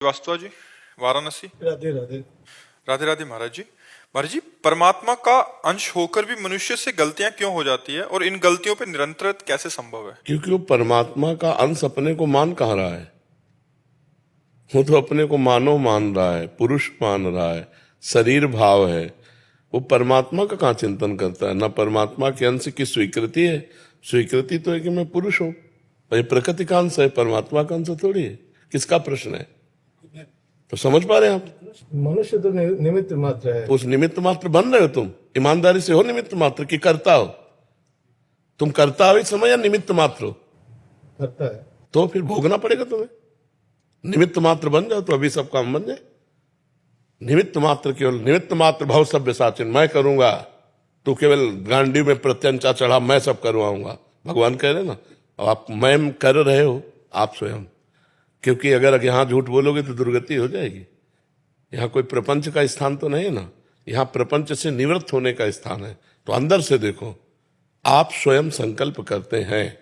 श्रीवास्तव जी, वाराणसी। राधे राधे। राधे राधे महाराज जी। महाराज जी, परमात्मा का अंश होकर भी मनुष्य से गलतियां क्यों हो जाती है और इन गलतियों पर निरंतर कैसे संभव है? क्योंकि वो परमात्मा का अंश अपने को मान कहाँ रहा है। वो तो अपने को मानव मान रहा है, पुरुष मान रहा है, शरीर भाव है। वो परमात्मा का कहाँ चिंतन करता है। ना परमात्मा के अंश की स्वीकृति है। स्वीकृति तो है कि मैं पुरुष हूं, ये प्रकृति का अंश है, परमात्मा का अंश थोड़ी है। किसका प्रश्न है? तो समझ पा रहे हैं आप? मनुष्य तो निमित्त मात्र है। उस निमित्त मात्र बन रहे हो तुम। ईमानदारी से हो निमित्त मात्र कि करता हो? तुम करता हो इस समय या निमित्त मात्र हो? करता है। तो फिर भोगना पड़ेगा तुम्हें। निमित्त मात्र बन जाओ तो अभी सब काम बन जाए। निमित्त मात्र, केवल निमित्त मात्र भव सभ्य साचिन, मैं करूंगा, तू केवल गांडी में प्रत्यंचा चढ़ा, मैं सब करवाऊंगा। भगवान कह रहे ना, अब आप मैं कर रहे हो आप स्वयं, क्योंकि अगर यहां झूठ बोलोगे तो दुर्गति हो जाएगी। यहाँ कोई प्रपंच का स्थान तो नहीं है ना, यहाँ प्रपंच से निवृत्त होने का स्थान है। तो अंदर से देखो, आप स्वयं संकल्प करते हैं,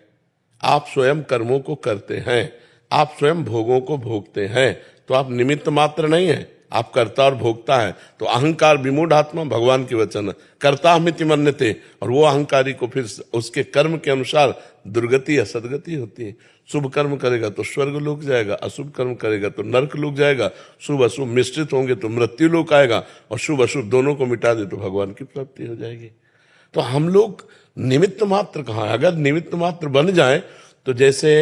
आप स्वयं कर्मों को करते हैं, आप स्वयं भोगों को भोगते हैं। तो आप निमित्त मात्र नहीं है, आप करता और भोगता है। तो अहंकार विमूढ़ आत्मा, भगवान की वचन, करता हमिति मन्यते, और वो अहंकारी को फिर उसके कर्म के अनुसार दुर्गति या सदगति होती है। शुभ कर्म करेगा तो स्वर्ग लोक जाएगा, अशुभ कर्म करेगा तो नरक लोक जाएगा। शुभ अशुभ मिश्रित होंगे तो मृत्यु लोक आएगा, और शुभ अशुभ दोनों को मिटा दे तो भगवान की प्राप्ति हो जाएगी। तो हम लोग निमित्त मात्र कहाँ है? अगर निमित्त मात्र बन जाए तो जैसे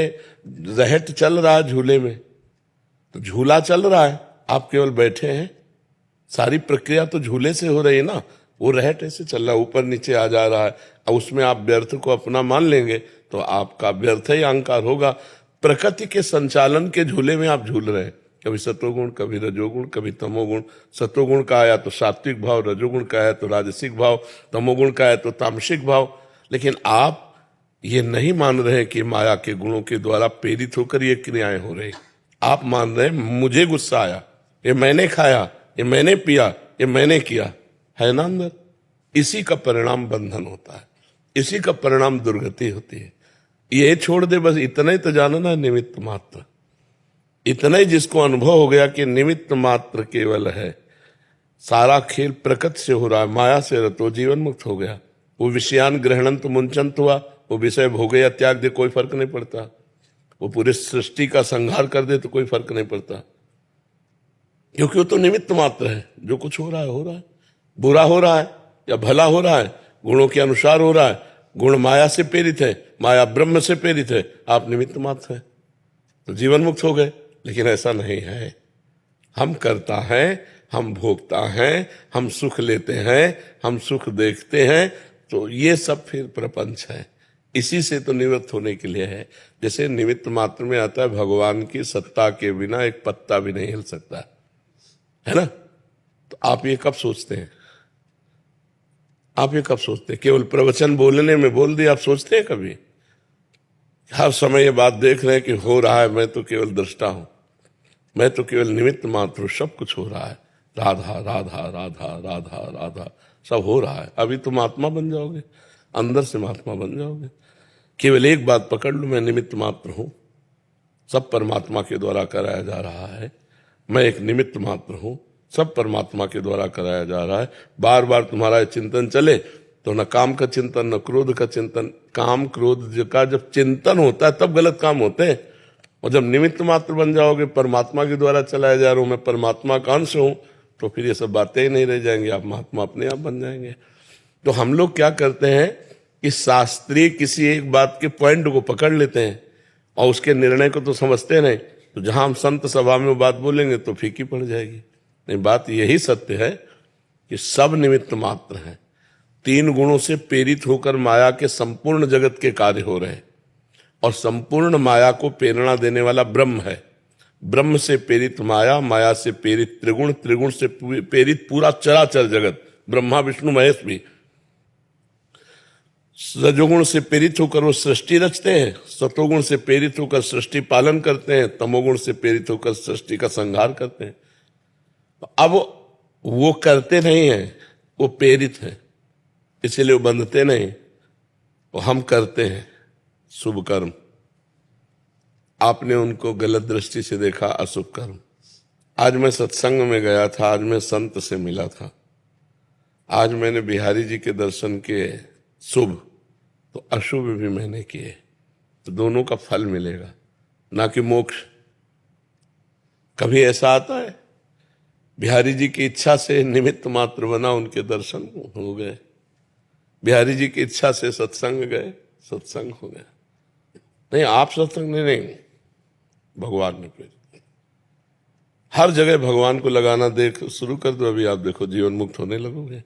रहट चल रहा है झूले में, तो झूला चल रहा है, आप केवल बैठे हैं, सारी प्रक्रिया तो झूले से हो रही है ना। वो रहट ऐसे चल रहा है, ऊपर नीचे आ जा रहा है, और उसमें आप व्यर्थ को अपना मान लेंगे तो आपका व्यर्थ ही अहंकार होगा। प्रकृति के संचालन के झूले में आप झूल रहे हैं, कभी सतोगुण, कभी रजोगुण, कभी तमोगुण। सतोगुण का आया तो सात्विक भाव, रजोगुण का आया तो राजसिक भाव, तमोगुण का आया तो तामसिक भाव। लेकिन आप ये नहीं मान रहे कि माया के गुणों के द्वारा प्रेरित होकर ये क्रियाएं हो रही। आप मान रहे हैं मुझे गुस्सा आया, ये मैंने खाया, ये मैंने पिया, ये मैंने किया, है ना अंदर। इसी का परिणाम बंधन होता है, इसी का परिणाम दुर्गति होती है। ये छोड़ दे, बस इतना ही तो जानना है, निमित्त मात्र। इतना ही जिसको अनुभव हो गया कि निमित्त मात्र केवल है, सारा खेल प्रकृति से हो रहा है, माया से रतो जीवन मुक्त हो गया। वो विषयान ग्रहणंत मुंचंत हुआ, वो विषय भोगे या त्याग दे, कोई फर्क नहीं पड़ता। वो पूरे सृष्टि का संहार कर दे तो कोई फर्क नहीं पड़ता, क्योंकि वो तो निमित्त मात्र है। जो कुछ हो रहा है, हो रहा है, बुरा हो रहा है या भला हो रहा है, गुणों के अनुसार हो रहा है। गुण माया से प्रेरित है, माया ब्रह्म से प्रेरित है, आप निमित्त मात्र है, तो जीवन मुक्त हो गए। लेकिन ऐसा नहीं है। हम करता है, हम भोगता है, हम सुख लेते हैं, हम सुख देखते हैं, तो ये सब फिर प्रपंच है। इसी से तो निवृत्त होने के लिए है। जैसे निमित्त मात्र में आता है, भगवान की सत्ता के बिना एक पत्ता भी नहीं हिल सकता, है ना। तो आप ये कब सोचते हैं? आप ये कब सोचते हैं? केवल प्रवचन बोलने में बोल दिया, आप सोचते हैं कभी? हर समय ये बात देख रहे हैं कि हो रहा है, मैं तो केवल दृष्टा हूं, मैं तो केवल निमित्त मात्र हूं, सब कुछ हो रहा है, राधा राधा राधा राधा राधा सब हो रहा है। अभी तुम आत्मा बन जाओगे, अंदर से महात्मा बन जाओगे। केवल एक बात पकड़ लो, मैं निमित्त मात्र हूं, सब परमात्मा के द्वारा कराया जा रहा है। मैं एक निमित्त मात्र हूं, सब परमात्मा के द्वारा कराया जा रहा है। बार बार तुम्हारा चिंतन चले तो न काम का चिंतन, न क्रोध का चिंतन। काम क्रोध का जब चिंतन होता है तब गलत काम होते हैं। और जब निमित्त मात्र बन जाओगे, परमात्मा के द्वारा चलाया जा रहा हूं, मैं परमात्मा का अंश हूं, तो फिर ये सब बातें ही नहीं रह जाएंगी, आप महात्मा अपने आप बन जाएंगे। तो हम लोग क्या करते हैं कि शास्त्रीय किसी एक बात के पॉइंट को पकड़ लेते हैं और उसके निर्णय को तो समझते नहीं। तो जहां हम संत सभा में वो बात बोलेंगे तो फीकी पड़ जाएगी। नहीं, बात यही सत्य है कि सब निमित्त मात्र हैं। तीन गुणों से प्रेरित होकर माया के संपूर्ण जगत के कार्य हो रहे हैं, और संपूर्ण माया को प्रेरणा देने वाला ब्रह्म है। ब्रह्म से प्रेरित माया, माया से प्रेरित त्रिगुण, त्रिगुण से प्रेरित पूरा चराचर जगत, ब्रह्मा विष्णु महेश भी। रजोगुण से प्रेरित होकर वो सृष्टि रचते हैं, सतोगुण से प्रेरित होकर सृष्टि पालन करते हैं, तमोगुण से प्रेरित होकर सृष्टि का संहार करते हैं। अब वो करते नहीं हैं, वो प्रेरित है, इसलिए वो बंधते नहीं। वो हम करते हैं शुभ कर्म, आपने उनको गलत दृष्टि से देखा अशुभ कर्म। आज मैं सत्संग में गया था, आज मैं संत से मिला था, आज मैंने बिहारी जी के दर्शन किए शुभ, तो अशुभ भी मैंने किए, तो दोनों का फल मिलेगा, ना कि मोक्ष। कभी ऐसा आता है बिहारी जी की इच्छा से निमित्त मात्र बना, उनके दर्शन हो गए, बिहारी जी की इच्छा से सत्संग गए, सत्संग हो गया। नहीं, आप सत्संग नहीं, भगवान ने प्रेरित। हर जगह भगवान को लगाना देख शुरू कर दो, अभी आप देखो जीवन मुक्त होने लगोगे।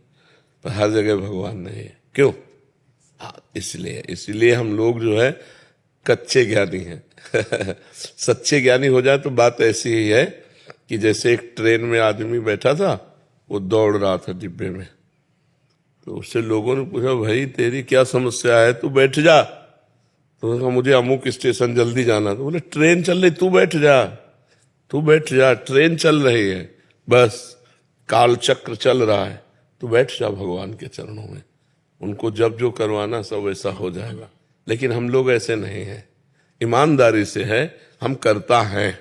पर हर जगह भगवान नहीं है, क्यों? इसलिए हम लोग जो है कच्चे ज्ञानी हैं। सच्चे ज्ञानी हो जाए तो बात ऐसी ही है कि जैसे एक ट्रेन में आदमी बैठा था, वो दौड़ रहा था डिब्बे में, तो उससे लोगों ने पूछा, भाई तेरी क्या समस्या है, तू बैठ जा। तो कहा, मुझे अमुक स्टेशन जल्दी जाना। तो बोले, ट्रेन चल रही, तू बैठ जा, तू बैठ जा, ट्रेन चल रही है, बस काल चक्र चल रहा है, तू बैठ जा भगवान के चरणों में, उनको जब जो करवाना सब ऐसा हो जाएगा। लेकिन हम लोग ऐसे नहीं हैं, ईमानदारी से है, हम करता हैं,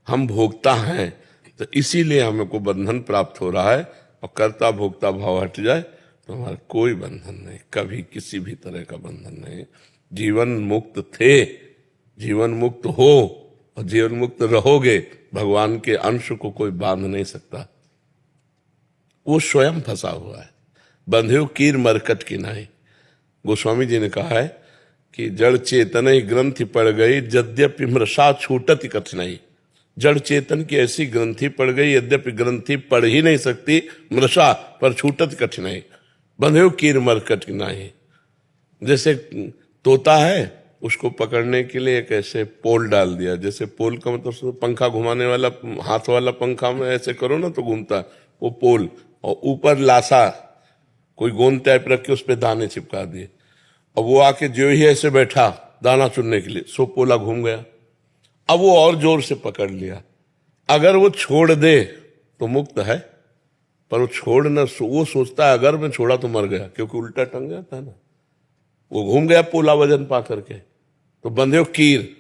हम भोगता हैं, तो इसीलिए हमको बंधन प्राप्त हो रहा है। और करता भोगता भाव हट जाए तो हमारा कोई बंधन नहीं, कभी किसी भी तरह का बंधन नहीं। जीवन मुक्त थे, जीवन मुक्त हो और जीवन मुक्त रहोगे, भगवान के अंश को कोई बांध नहीं सकता, वो स्वयं फंसा हुआ है। बंधे कीर मरकट की नाई, गोस्वामी जी ने कहा है कि जड़ चेतन ही ग्रंथि पड़ गई, यद्यपि मृषा छूटत कठिनाई। जड़ चेतन की ऐसी ग्रंथि पड़ गई, यद्यपि ग्रंथि पड़ ही नहीं सकती मृषा, पर छूटत कठिनाई। बंधे कीर मरकट की नाई, जैसे तोता है, उसको पकड़ने के लिए एक ऐसे पोल डाल दिया, जैसे पोल का मतलब पंखा घुमाने वाला, हाथ वाला पंखा में ऐसे करो ना तो घूमता, वो पोल, और ऊपर लाशा कोई गोंद टाइप रख के उस पर दाने चिपका दिए, और वो आके जो ही ऐसे बैठा दाना चुनने के लिए, सो पोला घूम गया। अब वो और जोर से पकड़ लिया, अगर वो छोड़ दे तो मुक्त है, पर वो छोड़ न, वो सोचता है अगर मैं छोड़ा तो मर गया, क्योंकि उल्टा टंग गया था ना, वो घूम गया पोला वजन पा करके। तो बंधे कीर,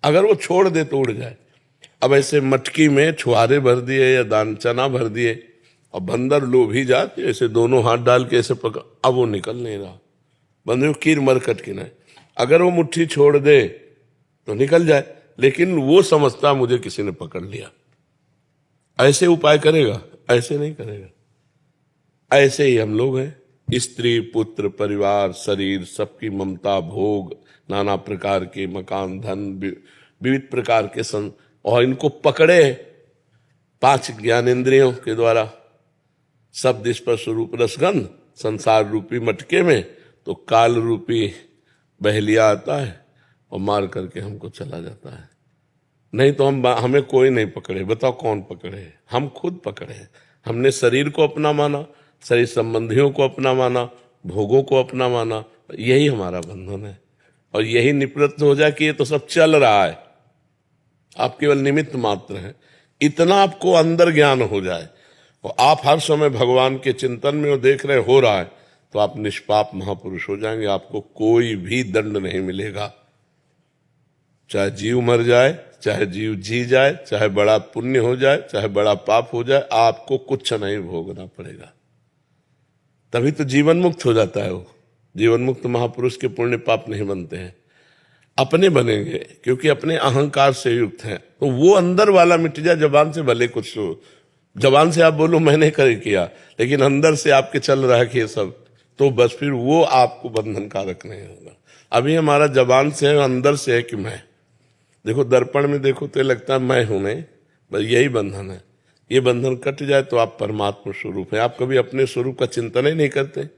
अगर वो छोड़ दे तो उड़ जाए। अब ऐसे मटकी में छुहारे भर दिए या दान चना भर दिए, और बंदर लोभी जाते ऐसे दोनों हाथ डाल के ऐसे पकड़, अब वो निकल नहीं रहा। बंधे कीर मरकट की नाई, अगर वो मुट्ठी छोड़ दे तो निकल जाए, लेकिन वो समझता मुझे किसी ने पकड़ लिया। ऐसे उपाय करेगा? ऐसे नहीं करेगा। ऐसे ही हम लोग हैं, स्त्री पुत्र परिवार शरीर सबकी ममता भोग, नाना प्रकार के मकान धन विविध प्रकार के और इनको पकड़े 5 ज्ञानेंद्रियों के द्वारा, शब्द स्पर्श रूप रसगंध संसार रूपी मटके में, तो काल रूपी बहलिया आता है और मार करके हमको चला जाता है। नहीं तो हमें कोई नहीं पकड़े। बताओ कौन पकड़े? हम खुद पकड़े। हमने शरीर को अपना माना, शरीर संबंधियों को अपना माना, भोगों को अपना माना, यही हमारा बंधन है। और यही निवृत्त हो जाए कि ये तो सब चल रहा है, आप केवल निमित्त मात्र हैं, इतना आपको अंदर ज्ञान हो जाए और आप हर समय भगवान के चिंतन में वो देख रहे हो रहा है, तो आप निष्पाप महापुरुष हो जाएंगे। आपको कोई भी दंड नहीं मिलेगा, चाहे जीव मर जाए, चाहे जीव जी जाए, चाहे बड़ा पुण्य हो जाए, चाहे बड़ा पाप हो जाए, आपको कुछ नहीं भोगना पड़ेगा। तभी तो जीवन मुक्त हो जाता है। वो जीवन मुक्त महापुरुष के पुण्य पाप नहीं बनते हैं, अपने बनेंगे, क्योंकि अपने अहंकार से युक्त हैं। तो वो अंदर वाला मिट जाए, जबान से भले कुछ हो, जबान से आप बोलो मैंने कर किया, लेकिन अंदर से आपके चल रहा है कि ये सब, तो बस फिर वो आपको बंधन कारक नहीं होगा। अभी हमारा जबान से है, अंदर से है कि मैं, देखो दर्पण में देखो तो लगता है मैं हूं, नहीं, बस यही बंधन है। ये बंधन कट जाए तो आप परमात्मा स्वरूप है। आप कभी अपने स्वरूप का चिंतन ही नहीं करते।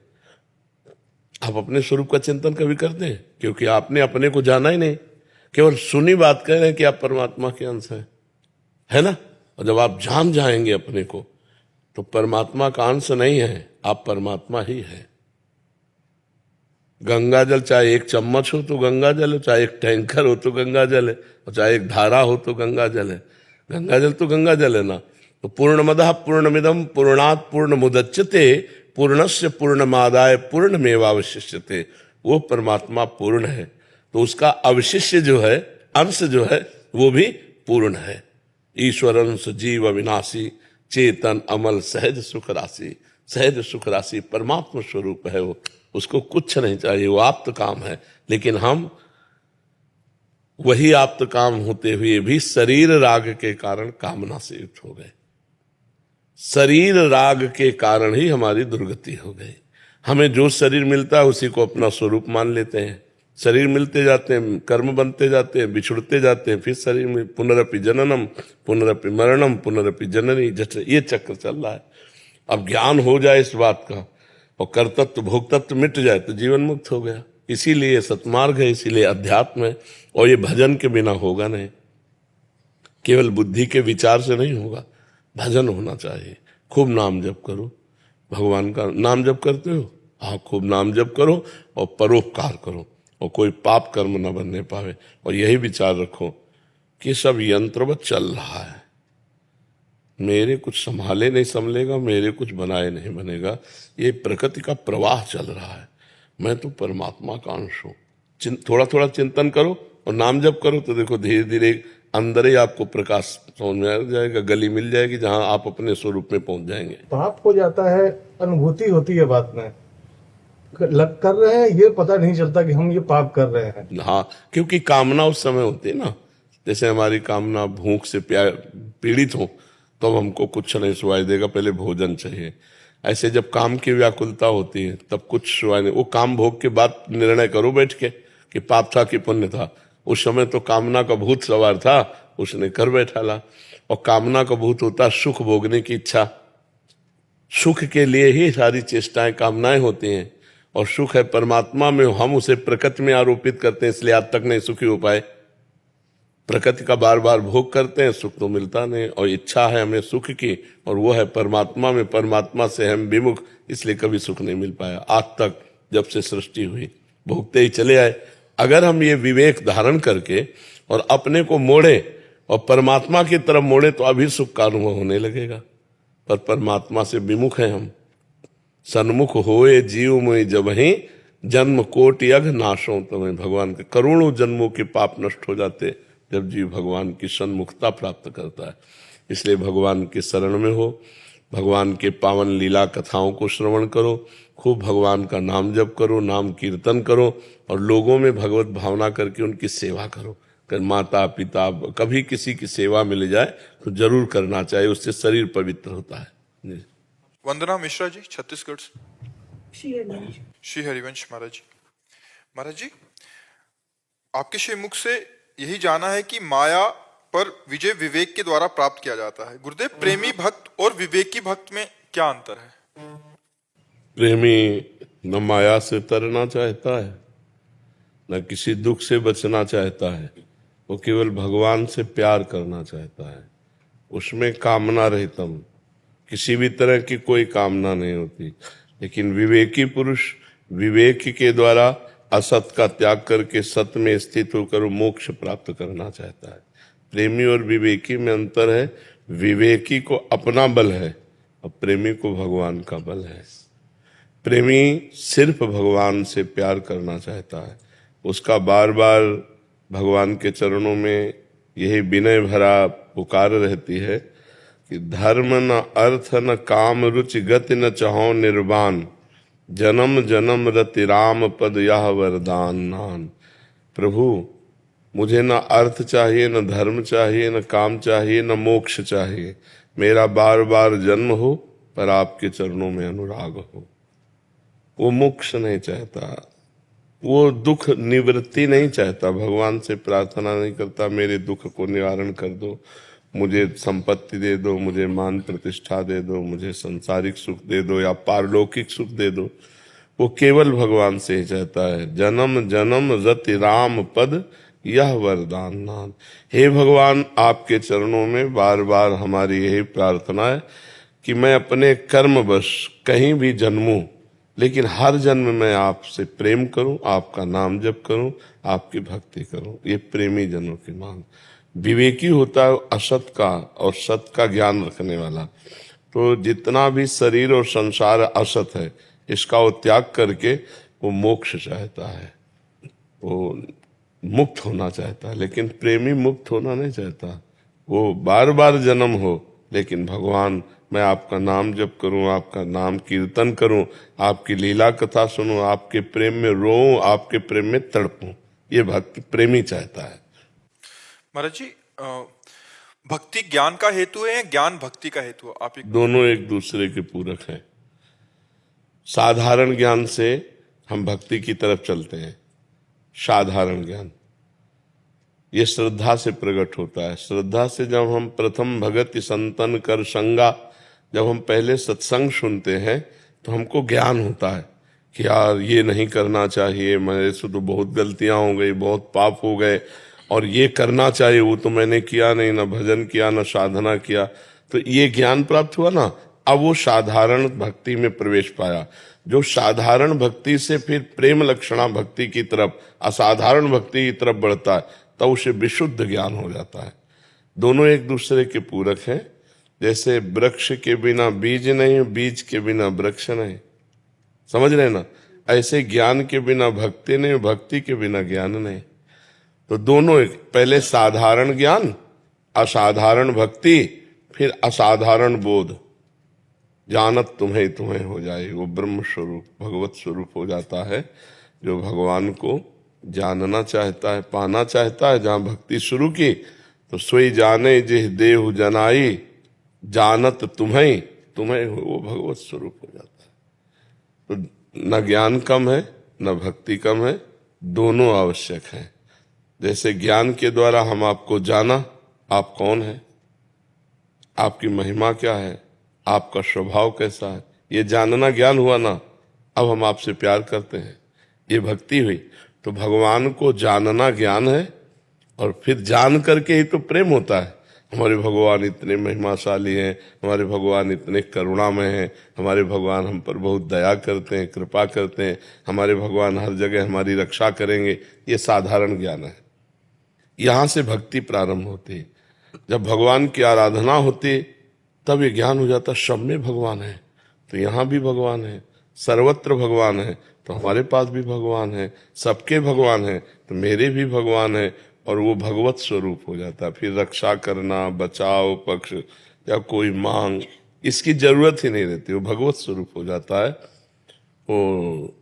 आप अपने स्वरूप का चिंतन कभी करते हैं? क्योंकि आपने अपने को जाना ही नहीं, केवल सुनी बात कह रहे हैं कि आप परमात्मा के अंश है ना। और जब आप जान जाएंगे अपने को, तो परमात्मा का अंश नहीं है, आप परमात्मा ही है। गंगा जल चाहे एक चम्मच हो तो गंगा जल है, चाहे एक टैंकर हो तो गंगा जल है, और चाहे एक धारा हो तो गंगा जल है। गंगा जल तो गंगा जल है ना। तो पूर्णमदः पूर्णमिदं पूर्णात् पूर्णमुदच्यते पूर्णस्य पूर्णमादाय पूर्णमेवावशिष्यते। वो परमात्मा पूर्ण है, तो उसका अवशिष्य जो है, अंश जो है, वो भी पूर्ण है। ईश्वरंश जीव अविनाशी, चेतन अमल सहज सुख राशि। सहज सुख राशि परमात्मा स्वरूप है वो, उसको कुछ नहीं चाहिए, वो आप्त काम है। लेकिन हम वही आप्त काम होते हुए भी शरीर राग के कारण कामना से युक्त हो गए। शरीर राग के कारण ही हमारी दुर्गति हो गई। हमें जो शरीर मिलता है उसी को अपना स्वरूप मान लेते हैं। शरीर मिलते जाते हैं, कर्म बनते जाते हैं, बिछुड़ते जाते हैं, फिर शरीर में पुनरपि जननम पुनरपि मरणम पुनरपि जननी, जैसे ये चक्र चल रहा है। अब ज्ञान हो जाए इस बात का और कर्तत्व भोक्तत्व मिट जाए तो जीवन मुक्त हो गया। इसीलिए सतमार्ग है, इसीलिए अध्यात्म है। और ये भजन के बिना होगा नहीं, केवल बुद्धि के विचार से नहीं होगा, भजन होना चाहिए। खूब नाम जप करो, भगवान का नाम जप करते हो, हाँ खूब नाम जप करो और परोपकार करो और कोई पाप कर्म न बनने पावे। और यही विचार रखो कि सब यंत्रवत चल रहा है, मेरे कुछ संभाले नहीं संभलेगा, मेरे कुछ बनाए नहीं बनेगा। ये प्रकृति का प्रवाह चल रहा है, मैं तो परमात्मा का अंश हूं। थोड़ा थोड़ा चिंतन करो और नाम जप करो तो देखो धीरे धीरे अंदर ही आपको प्रकाश समझ में आ जाएगा, गली मिल जाएगी जहां आप अपने स्वरूप में पहुंच जाएंगे। पाप हो जाता है, अनुभूति होती है बात में, कर रहे हैं ये पता नहीं चलता कि हम ये पाप कर रहे हैं। हाँ, क्योंकि कामना उस समय होती है ना, जैसे हमारी कामना भूख से पीड़ित हो तो हमको कुछ नहीं सुनाई देगा, पहले भोजन चाहिए। ऐसे जब काम की व्याकुलता होती है तब कुछ सुनाई नहीं, वो काम भोग के बाद निर्णय करो बैठ के कि पाप था कि पुण्य था। उस समय तो कामना का भूत सवार था, उसने कर बैठा ला। और कामना का भूत होता सुख भोगने की इच्छा, सुख के लिए ही सारी चेष्टाएं कामनाएं होती हैं। और सुख है परमात्मा में, हम उसे प्रकृति में आरोपित करते हैं, इसलिए आज तक नहीं सुखी हो पाए। प्रकृति का बार बार भोग करते हैं, सुख तो मिलता नहीं। और इच्छा है हमें सुख की और वो है परमात्मा में, परमात्मा से हम विमुख, इसलिए कभी सुख नहीं मिल पाया आज तक। जब से सृष्टि हुई भोगते ही चले आए। अगर हम ये विवेक धारण करके और अपने को मोड़े और परमात्मा की तरफ मोड़े तो अभी सुख का अनुभव होने लगेगा। पर परमात्मा से विमुख है हम। सन्मुख होए जीव में जब ही जन्म कोटि अघ नाशों तुम्हें, भगवान के करोड़ों जन्मों के पाप नष्ट हो जाते जब जीव भगवान की सन्मुखता प्राप्त करता है। इसलिए भगवान के शरण में हो, भगवान के पावन लीला कथाओं को श्रवण करो, खूब भगवान का नाम जप करो, नाम कीर्तन करो और लोगों में भगवत भावना करके उनकी सेवा करो। कर माता पिता कभी किसी की सेवा मिल जाए तो जरूर करना चाहिए, उससे शरीर पवित्र होता है। वंदना मिश्रा जी, छत्तीसगढ़ से। श्री हरिवंश महाराज जी। महाराज जी, आपके श्रीमुख से यही जाना है कि माया पर विजय विवेक के द्वारा प्राप्त किया जाता है। गुरुदेव, प्रेमी भक्त और विवेकी भक्त में क्या अंतर है? प्रेमी न माया से तरना चाहता है, न किसी दुख से बचना चाहता है, वो केवल भगवान से प्यार करना चाहता है। उसमें कामना रहितम, किसी भी तरह की कोई कामना नहीं होती। लेकिन विवेकी पुरुष विवेक के द्वारा असत का त्याग करके सत्य में स्थित होकर मोक्ष प्राप्त करना चाहता है। प्रेमी और विवेकी में अंतर है, विवेकी को अपना बल है और प्रेमी को भगवान का बल है। प्रेमी सिर्फ भगवान से प्यार करना चाहता है, उसका बार बार भगवान के चरणों में यही विनय भरा पुकार रहती है कि धर्म न अर्थ न काम रुचि गति न चाहो निर्वाण, जन्म जन्म रति राम पद यह वरदान नान। प्रभु, मुझे न अर्थ चाहिए, न धर्म चाहिए, न काम चाहिए, न मोक्ष चाहिए। मेरा बार बार जन्म हो पर आपके चरणों में अनुराग हो। वो मोक्ष नहीं चाहता, वो दुख निवृत्ति नहीं चाहता, भगवान से प्रार्थना नहीं करता मेरे दुख को निवारण कर दो, मुझे संपत्ति दे दो, मुझे मान प्रतिष्ठा दे दो, मुझे सांसारिक सुख दे दो या पारलौकिक सुख दे दो। वो केवल भगवान से ही चाहता है। जन्म जन्म रति राम पद यह वरदान नान। हे भगवान, आपके चरणों में बार बार हमारी यही प्रार्थना है कि मैं अपने कर्मवश कहीं भी जन्मूं, लेकिन हर जन्म में आपसे प्रेम करूं, आपका नाम जप करूं, आपकी भक्ति करूं। ये प्रेमी जनों की मांग। विवेकी होता है असत का और सत का ज्ञान रखने वाला। तो जितना भी शरीर और संसार असत है, इसका वो त्याग करके वो मोक्ष चाहता है, वो मुक्त होना चाहता है। लेकिन प्रेमी मुक्त होना नहीं चाहता, वो बार बार जन्म हो, लेकिन भगवान मैं आपका नाम जप करूं, आपका नाम कीर्तन करूं, आपकी लीला कथा सुनूं, आपके प्रेम में रोऊं, आपके प्रेम में तड़पूं, ये भक्त प्रेमी चाहता है। महाराज जी, भक्ति ज्ञान का हेतु है या ज्ञान भक्ति का हेतु है? आप दोनों एक दूसरे के पूरक हैं। साधारण ज्ञान से हम भक्ति की तरफ चलते हैं। साधारण ज्ञान ये श्रद्धा से प्रकट होता है। श्रद्धा से जब हम प्रथम भगत संतन कर संगा, जब हम पहले सत्संग सुनते हैं तो हमको ज्ञान होता है कि यार ये नहीं करना चाहिए, मेरे से तो बहुत गलतियां हो गई, बहुत पाप हो गए, और ये करना चाहिए, वो तो मैंने किया नहीं, ना भजन किया ना साधना किया। तो ये ज्ञान प्राप्त हुआ ना, अब वो साधारण भक्ति में प्रवेश पाया। जो साधारण भक्ति से फिर प्रेम लक्षणा भक्ति की तरफ, असाधारण भक्ति की तरफ बढ़ता है, तब उसे विशुद्ध ज्ञान हो जाता है। दोनों एक दूसरे के पूरक हैं। जैसे वृक्ष के बिना बीज नहीं, बीज के बिना वृक्ष नहीं, समझ रहे ना, ऐसे ज्ञान के बिना भक्ति नहीं, भक्ति के बिना ज्ञान नहीं। तो दोनों एक, पहले साधारण ज्ञान, असाधारण भक्ति, फिर असाधारण बोध, जानत तुम्हें तुम्हें हो जाए, वो ब्रह्म स्वरूप भगवत स्वरूप हो जाता है। जो भगवान को जानना चाहता है, पाना चाहता है, जहां भक्ति शुरू की तो सोई जाने जिह देहु जनाई, जानत तुम्हें तुम्हें हो, वो भगवत स्वरूप हो जाता है। तो न ज्ञान कम है न भक्ति कम है, दोनों आवश्यक हैं। जैसे ज्ञान के द्वारा हम आपको जाना, आप कौन है, आपकी महिमा क्या है, आपका स्वभाव कैसा है, ये जानना ज्ञान हुआ ना। अब हम आपसे प्यार करते हैं, ये भक्ति हुई। तो भगवान को जानना ज्ञान है, और फिर जान करके ही तो प्रेम होता है। हमारे भगवान इतने महिमाशाली हैं, हमारे भगवान इतने करुणामय हैं, हमारे भगवान हम पर बहुत दया करते हैं, कृपा करते हैं, हमारे भगवान हर जगह हमारी रक्षा करेंगे, ये साधारण ज्ञान है। यहाँ से भक्ति प्रारंभ होती है। जब भगवान की आराधना होती तब ये ज्ञान हो जाता, सब में भगवान है तो यहाँ भी भगवान है, सर्वत्र भगवान है तो हमारे पास भी भगवान है, सबके भगवान है तो मेरे भी भगवान है, और वो भगवत स्वरूप हो जाता है। फिर रक्षा करना, बचाव पक्ष या कोई मांग, इसकी जरूरत ही नहीं रहती, वो भगवत स्वरूप हो जाता है। वो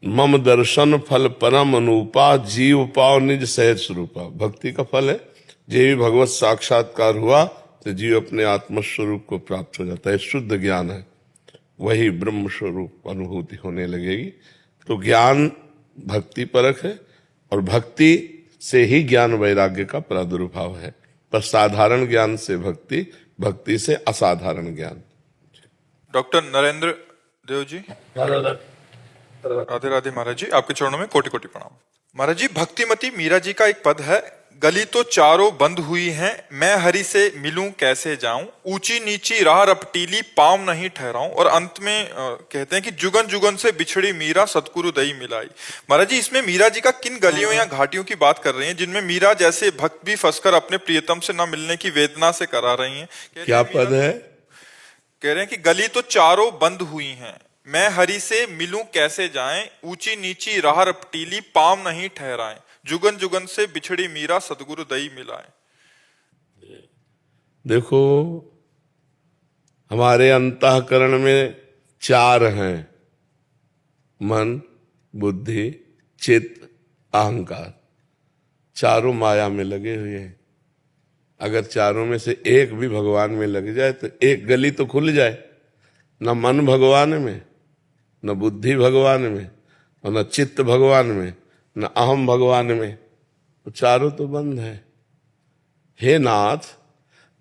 मम दर्शन फल परम अनुपा, जीव पाव निज सहज स्वरूपा। भक्ति का फल है, जे भी भगवत साक्षात्कार हुआ तो जीव अपने आत्मस्वरूप को प्राप्त हो जाता है। शुद्ध ज्ञान है, वही ब्रह्म स्वरूप अनुभूति होने लगेगी। तो ज्ञान भक्ति परक है, और भक्ति से ही ज्ञान वैराग्य का प्रादुर्भाव है। पर साधारण ज्ञान से भक्ति, भक्ति से असाधारण ज्ञान। डॉक्टर नरेंद्र देव जी, राधे राधे। महाराज जी, आपके चरणों में कोटि कोटि प्रणाम। महाराज जी, भक्तिमती मीरा जी का एक पद है, गली तो चारों बंद हुई हैं, मैं हरि से मिलूं कैसे जाऊं, ऊंची नीची राह रपटीली पाँव नहीं ठहराऊं। और अंत में कहते हैं कि जुगन जुगन से बिछड़ी मीरा सतगुरु दई मिलाई। महाराज जी, इसमें मीरा जी का किन गलियों या घाटियों की बात कर रही हैं जिनमें मीरा जैसे भक्त भी फंसकर अपने प्रियतम से न मिलने की वेदना से करा रही हैं? क्या पद है? कह रहे हैं कि गली तो चारों बंद हुई हैं, मैं हरि से मिलूं कैसे जाएं, ऊंची नीची राह रपटीली पाँव नहीं ठहराएं, जुगन जुगन से बिछड़ी मीरा सतगुरु दई मिलाए। देखो, हमारे अंतःकरण में चार हैं, मन, बुद्धि, चित्त, अहंकार। चारों माया में लगे हुए हैं। अगर चारों में से एक भी भगवान में लग जाए तो एक गली तो खुल जाए। न मन भगवान में, न बुद्धि भगवान में, और न चित्त भगवान में, न अहम भगवान में, तो चारों तो बंद है। हे नाथ,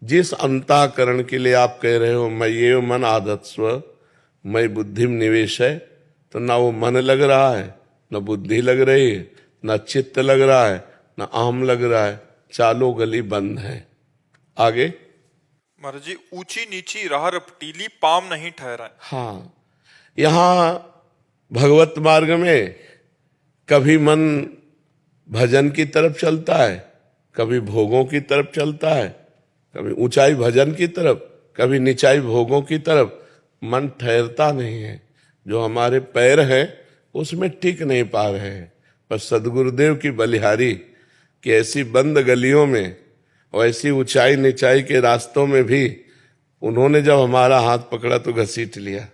जिस अंतःकरण के लिए आप कह रहे हो मैं ये मन आदत्स्व मैं बुद्धि में निवेश है, तो ना वो मन लग रहा है, न बुद्धि लग रही है, न चित्त लग रहा है, न अहम लग रहा है, चारों गली बंद है। आगे महाराज जी, ऊंची नीची राह रपटीली पाम नहीं ठहराए। हाँ, यहाँ भगवत मार्ग में कभी मन भजन की तरफ चलता है, कभी भोगों की तरफ चलता है, कभी ऊंचाई भजन की तरफ, कभी निचाई भोगों की तरफ। मन ठहरता नहीं है। जो हमारे पैर हैं उसमें टिक नहीं पा रहे हैं। पर सदगुरुदेव की बलिहारी कि ऐसी बंद गलियों में और ऐसी ऊंचाई नीचाई के रास्तों में भी उन्होंने जब हमारा हाथ पकड़ा तो घसीट लिया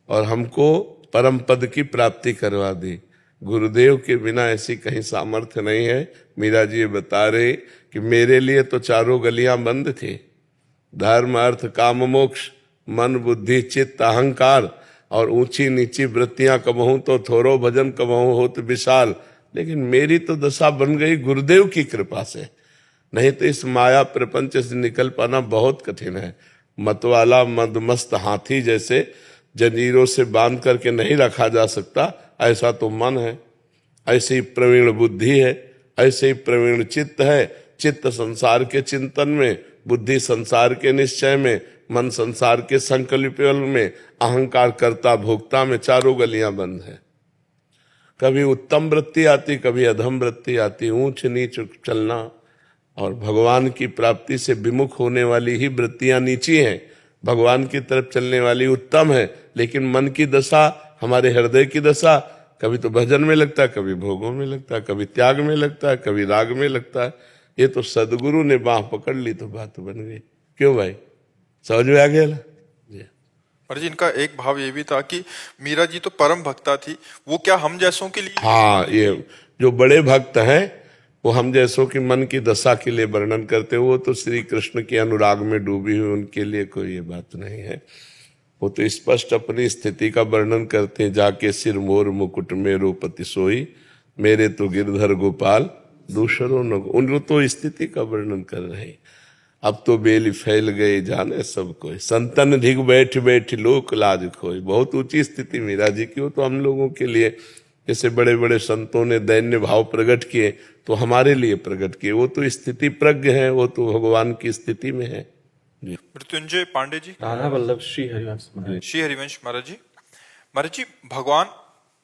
और हमको परम पद की प्राप्ति करवा दी। गुरुदेव के बिना ऐसी कहीं सामर्थ्य नहीं है। मीरा जी ये बता रहे कि मेरे लिए तो चारों गलियां बंद थी, धर्म अर्थ काम मोक्ष, मन बुद्धि चित्त अहंकार, और ऊंची नीची वृत्तियां कबहूं तो थोरो भजन कबहूं होत विशाल। लेकिन मेरी तो दशा बन गई गुरुदेव की कृपा से, नहीं तो इस माया प्रपंच से निकल पाना बहुत कठिन है। मतवाला मदमस्त हाथी जैसे जंजीरों से बांध करके नहीं रखा जा सकता, ऐसा तो मन है, ऐसे ही प्रवीण बुद्धि है, ऐसे ही प्रवीण चित्त है। चित्त संसार के चिंतन में, बुद्धि संसार के निश्चय में, मन संसार के संकल्प में, अहंकार कर्ता भोक्ता में चारों गलियां बंद है। कभी उत्तम वृत्ति आती, कभी अधम वृत्ति आती, ऊंच नीच चलना, और भगवान की प्राप्ति से विमुख होने वाली ही वृत्तियां नीची हैं, भगवान की तरफ चलने वाली उत्तम है। लेकिन मन की दशा, हमारे हृदय की दशा, कभी तो भजन में लगता है, कभी भोगों में लगता है, कभी त्याग में लगता है, कभी राग में लगता है। ये तो सदगुरु ने बाह पकड़ ली तो बात बन गई। क्यों भाई, समझ में आ गया? महाराज जी, इनका एक भाव ये भी था कि मीरा जी तो परम भक्ता थी, वो क्या हम जैसों के लिए? हाँ, ये जो बड़े भक्त हैं वो हम जैसों की मन की दशा के लिए वर्णन करते हैं। वो तो श्री कृष्ण के अनुराग में डूबी हुई, उनके लिए कोई ये बात नहीं है। वो तो स्पष्ट अपनी स्थिति का वर्णन करते हैं, जाके सिर मोर मुकुट में रूपति सोई, मेरे तो गिरधर गोपाल दूसरों न। उन तो स्थिति का वर्णन कर रहे हैं। अब तो बेली फैल गए जाने सब कोई, संतन ढिग बैठ बैठ लोक लाज खोई। बहुत ऊंची स्थिति मीरा जी की। वो तो हम लोगों के लिए, जैसे बड़े बड़े संतों ने दैन्य भाव प्रकट किए तो हमारे लिए प्रकट किए। वो तो स्थिति प्रज्ञ है, वो तो भगवान की स्थिति में है। मृत्युंजय पांडे जी। राधा वल्लभ श्री हरिवंश महाराज। श्री हरिवंश महाराज जी। महाराज जी, भगवान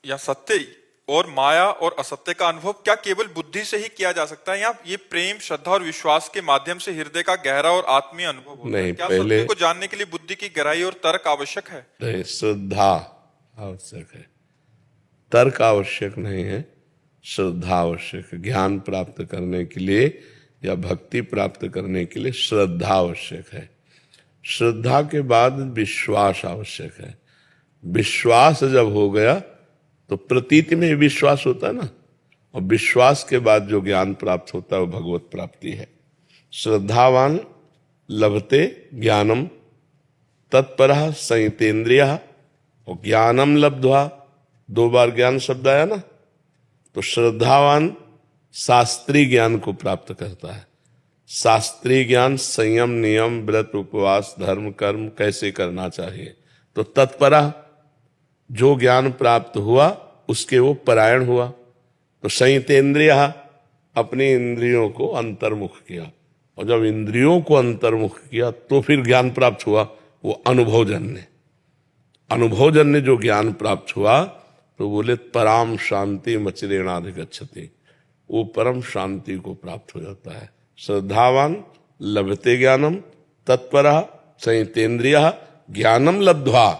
या सत्य और माया और असत्य का अनुभव क्या केवल बुद्धि से ही किया जा सकता है, या ये प्रेम श्रद्धा और विश्वास के माध्यम से हृदय का गहरा और आत्मीय अनुभव होता है? क्या पहले सत्य को जानने के लिए बुद्धि की गहराई और तर्क आवश्यक है? नहीं, श्रद्धा आवश्यक है, तर्क आवश्यक नहीं है, श्रद्धा आवश्यक है। ज्ञान प्राप्त करने के लिए या भक्ति प्राप्त करने के लिए श्रद्धा आवश्यक है। श्रद्धा के बाद विश्वास आवश्यक है। विश्वास जब हो गया तो प्रतीति में विश्वास होता है ना, और विश्वास के बाद जो ज्ञान प्राप्त होता है वो भगवत प्राप्ति है। श्रद्धावान लभते ज्ञानम तत्परः संयतेन्द्रियः, और ज्ञानम लब्ध्वा, 2 बार ज्ञान शब्द आया ना। तो श्रद्धावान शास्त्रीय ज्ञान को प्राप्त करता है। शास्त्रीय ज्ञान संयम नियम व्रत उपवास धर्म कर्म कैसे करना चाहिए। तो तत्परः, जो ज्ञान प्राप्त हुआ उसके वो परायण हुआ। तो संयतेन्द्रियः, अपनी इंद्रियों को अंतर्मुख किया, और जब इंद्रियों को अंतर्मुख किया तो फिर ज्ञान प्राप्त हुआ, वो अनुभवजन्य। अनुभवजन्य जो ज्ञान प्राप्त हुआ तो बोले पराम शांति मचिरेणाधिगच्छति, वो परम शांति को प्राप्त हो जाता है। श्रद्धावान लभते ज्ञानम तत्परः संयतेन्द्रियः ज्ञानम लब्ध्वा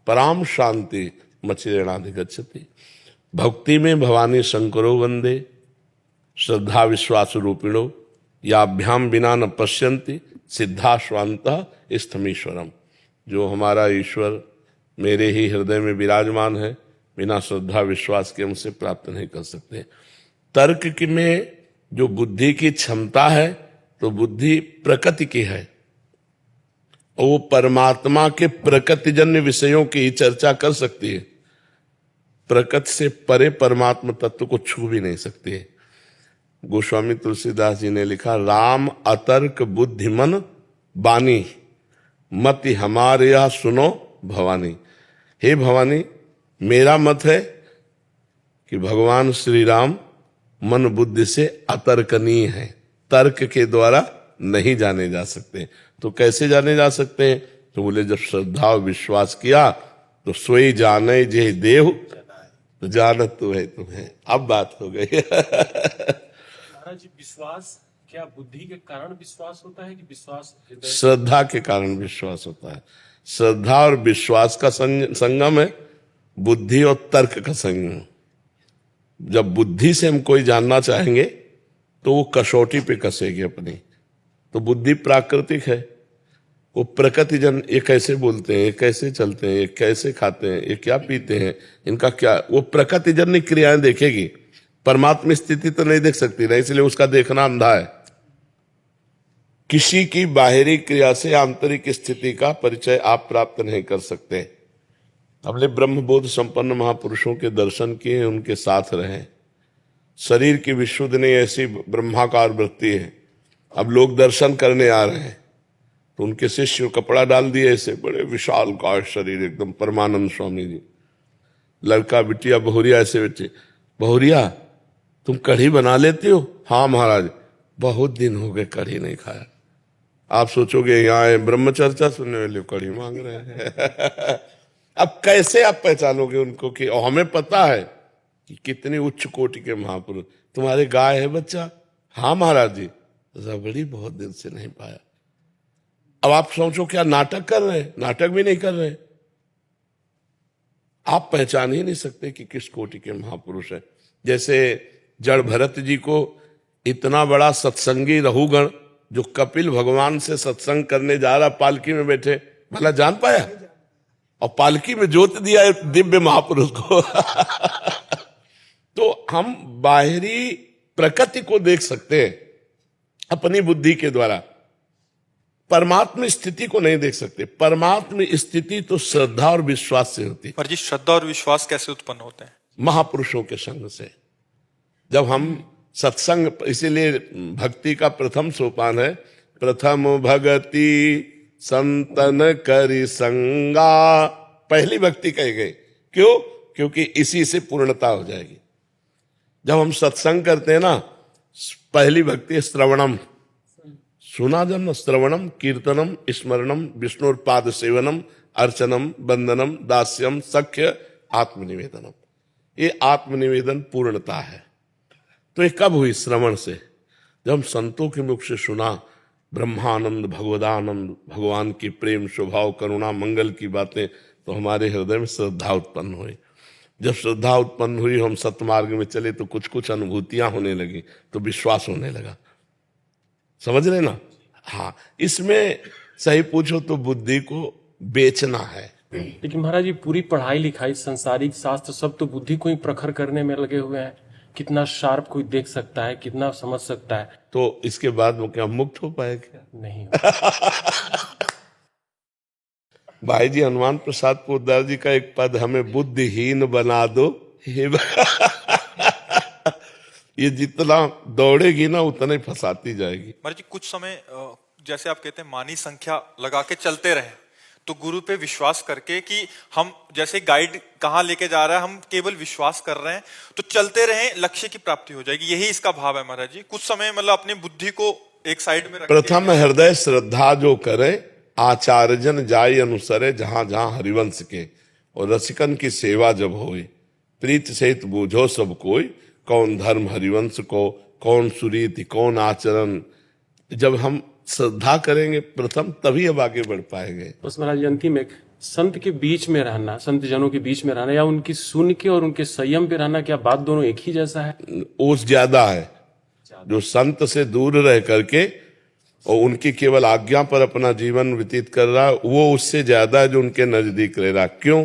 पराम शांति मचिरेणाधिगच्छति। भक्ति में भवानी शंकरो वंदे श्रद्धा विश्वास रूपिणो, याभ्याम बिना न पश्यन्ति सिद्धा स्वांतः स्थमीश्वरम। जो हमारा ईश्वर मेरे ही हृदय में विराजमान है, बिना श्रद्धा विश्वास के हमसे प्राप्त नहीं कर सकते। तर्क की में जो बुद्धि की क्षमता है, तो बुद्धि प्रकृति की है, और वो परमात्मा के प्रकृतिजन्य विषयों की ही चर्चा कर सकती है। प्रकृति से परे परमात्मा तत्व को छू भी नहीं सकती है। गोस्वामी तुलसीदास जी ने लिखा, राम अतर्क बुद्धिमन बानी, मति हमारे यह सुनो भवानी। हे भवानी, मेरा मत है कि भगवान श्री राम मन बुद्धि से अतर्कनीय है, तर्क के द्वारा नहीं जाने जा सकते। तो कैसे जाने जा सकते हैं? तो बोले जब श्रद्धा और विश्वास किया तो सोई जाने जे देव, तो जानत तो है तुम्हें। अब बात हो गई। महाराज जी, विश्वास क्या बुद्धि के कारण विश्वास होता है कि विश्वास श्रद्धा के कारण विश्वास होता है। श्रद्धा और विश्वास का संगम है, बुद्धि और तर्क का संगम। जब बुद्धि से हम कोई जानना चाहेंगे तो वो कसौटी पे कसेगी अपनी, तो बुद्धि प्राकृतिक है, वो प्रकृति जन, ये कैसे बोलते हैं, ये कैसे चलते हैं, ये कैसे खाते हैं, ये क्या पीते हैं, इनका क्या, वो प्रकृति जन क्रियाएं देखेगी, परमात्मा स्थिति तो नहीं देख सकती ना, इसलिए उसका देखना अंधा है। किसी की बाहरी क्रिया से आंतरिक स्थिति का परिचय आप प्राप्त नहीं कर सकते। हमने ब्रह्मबोध संपन्न महापुरुषों के दर्शन किए, उनके साथ रहे। शरीर की विशुद्ध नहीं, ऐसी ब्रह्माकार वृत्ति है। अब लोग दर्शन करने आ रहे हैं तो उनके शिष्य कपड़ा डाल दिए, ऐसे बड़े विशाल काय शरीर, एकदम परमानंद स्वामी जी। लड़का बिटिया बहुरिया ऐसे बैठे, बहुरिया तुम कढ़ी बना लेती हो? हाँ महाराज, बहुत दिन हो गए कढ़ी नहीं खाया। आप सोचोगे यहाँ ब्रह्मचर्चा सुनने वाले कढ़ी मांग रहे हैं। अब कैसे आप पहचानोगे उनको कि हमें पता है कि कितनी उच्च कोटि के महापुरुष। तुम्हारे गाय है बच्चा? हाँ महाराज जी, रबड़ी बहुत दिन से नहीं पाया। अब आप सोचो क्या नाटक कर रहे हैं? नाटक भी नहीं कर रहे। आप पहचान ही नहीं सकते कि किस कोटि के महापुरुष है। जैसे जड़ भरत जी को इतना बड़ा सत्संगी रहुगण जो कपिल भगवान से सत्संग करने जा रहा, पालकी में बैठे, भला जान पाया? और पालकी में जोत दिया एक दिव्य महापुरुष को। तो हम बाहरी प्रकृति को देख सकते हैं अपनी बुद्धि के द्वारा, परमात्मा स्थिति को नहीं देख सकते। परमात्मा स्थिति तो श्रद्धा और विश्वास से होती है। पर जी श्रद्धा और विश्वास कैसे उत्पन्न होते हैं? महापुरुषों के संग से। जब हम सत्संग, इसीलिए भक्ति का प्रथम सोपान है, प्रथम भगति संतन करि संगा। पहली भक्ति कही गई, क्यों? क्योंकि इसी से पूर्णता हो जाएगी। जब हम सत्संग करते हैं ना, पहली भक्ति श्रवणम, सुना जन्म, श्रवणम कीर्तनम स्मरणम विष्णुपाद सेवनम अर्चनम वंदनम दास्यम सख्य आत्मनिवेदनम। ये आत्मनिवेदन पूर्णता है। तो ये कब हुई? श्रवण से। जब हम संतों के मुख से सुना ब्रह्मानंद, भगवदानंद, भगवान की प्रेम, स्वभाव, करुणा, मंगल की बातें, तो हमारे हृदय में श्रद्धा उत्पन्न हुई। जब श्रद्धा उत्पन्न हुई, हम सतमार्ग में चले तो कुछ कुछ अनुभूतियां होने लगी, तो विश्वास होने लगा। समझ रहे ना? हाँ, इसमें सही पूछो तो बुद्धि को बेचना है। लेकिन महाराज जी, पूरी पढ़ाई लिखाई, संसारिक शास्त्र सब तो बुद्धि को ही प्रखर करने में लगे हुए हैं। कितना शार्प कोई देख सकता है, कितना समझ सकता है। तो इसके बाद वो क्या मुक्त हो पाएगा? नहीं। भाई जी हनुमान प्रसाद पोद्दार जी का एक पद, हमें बुद्धिहीन बना दो हे ये जितना दौड़ेगी ना उतना ही फंसाती जाएगी। महाराज जी कुछ समय जैसे आप कहते हैं मानी संख्या लगा के चलते रहे, तो गुरु पे विश्वास करके कि हम जैसे गाइड कहाँ लेके जा रहा है, हम केवल विश्वास कर रहे हैं, तो चलते रहे, लक्ष्य की प्राप्ति हो जाएगी। यही इसका भाव है महाराज जी। कुछ समय मतलब अपनी बुद्धि को एक साइड में रख, प्रथम हृदय श्रद्धा जो करे, आचार्यजन जाय अनुसरे, जहां जहां हरिवंश के, और रसिकन की सेवा जब होई, प्रीत सहित बूझो सब कोई, कौन धर्म हरिवंश को, कौन सुरीति, कौन आचरण। जब हम श्रद्धा करेंगे प्रथम, तभी अब आगे बढ़ पाएंगे। बस महाराज अंतिम एक, संत के बीच में रहना, संत जनों के बीच में रहना, या उनकी सुन के और उनके संयम पे रहना, क्या बात दोनों एक ही जैसा है? ओस ज्यादा है। जो संत से दूर रह करके और उनकी केवल आज्ञा पर अपना जीवन व्यतीत कर रहा, वो उससे ज्यादा है जो उनके नजदीक रह रहा। क्यों?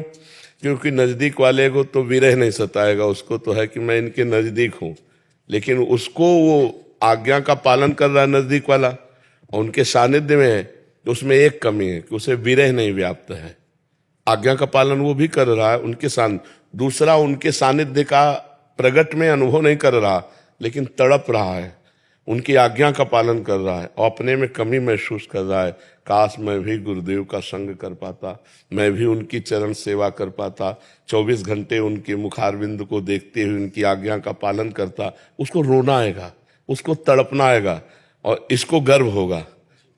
क्योंकि नजदीक वाले को तो विरह नहीं सताएगा, उसको तो है कि मैं इनके नजदीक हूं, लेकिन उसको वो आज्ञा का पालन कर रहा है नजदीक वाला, और उनके सानिध्य में है, तो उसमें एक कमी है कि उसे विरह नहीं व्याप्त है। आज्ञा का पालन वो भी कर रहा है उनके दूसरा उनके सानिध्य का प्रगट में अनुभव नहीं कर रहा, लेकिन तड़प रहा है, उनकी आज्ञा का पालन कर रहा है, और अपने में कमी महसूस कर रहा है। काश मैं भी गुरुदेव का संग कर पाता, मैं भी उनकी चरण सेवा कर पाता, 24 घंटे उनके मुखारविंद को देखते हुए उनकी आज्ञा का पालन करता। उसको रोना आएगा, उसको तड़पना आएगा, और इसको गर्व होगा,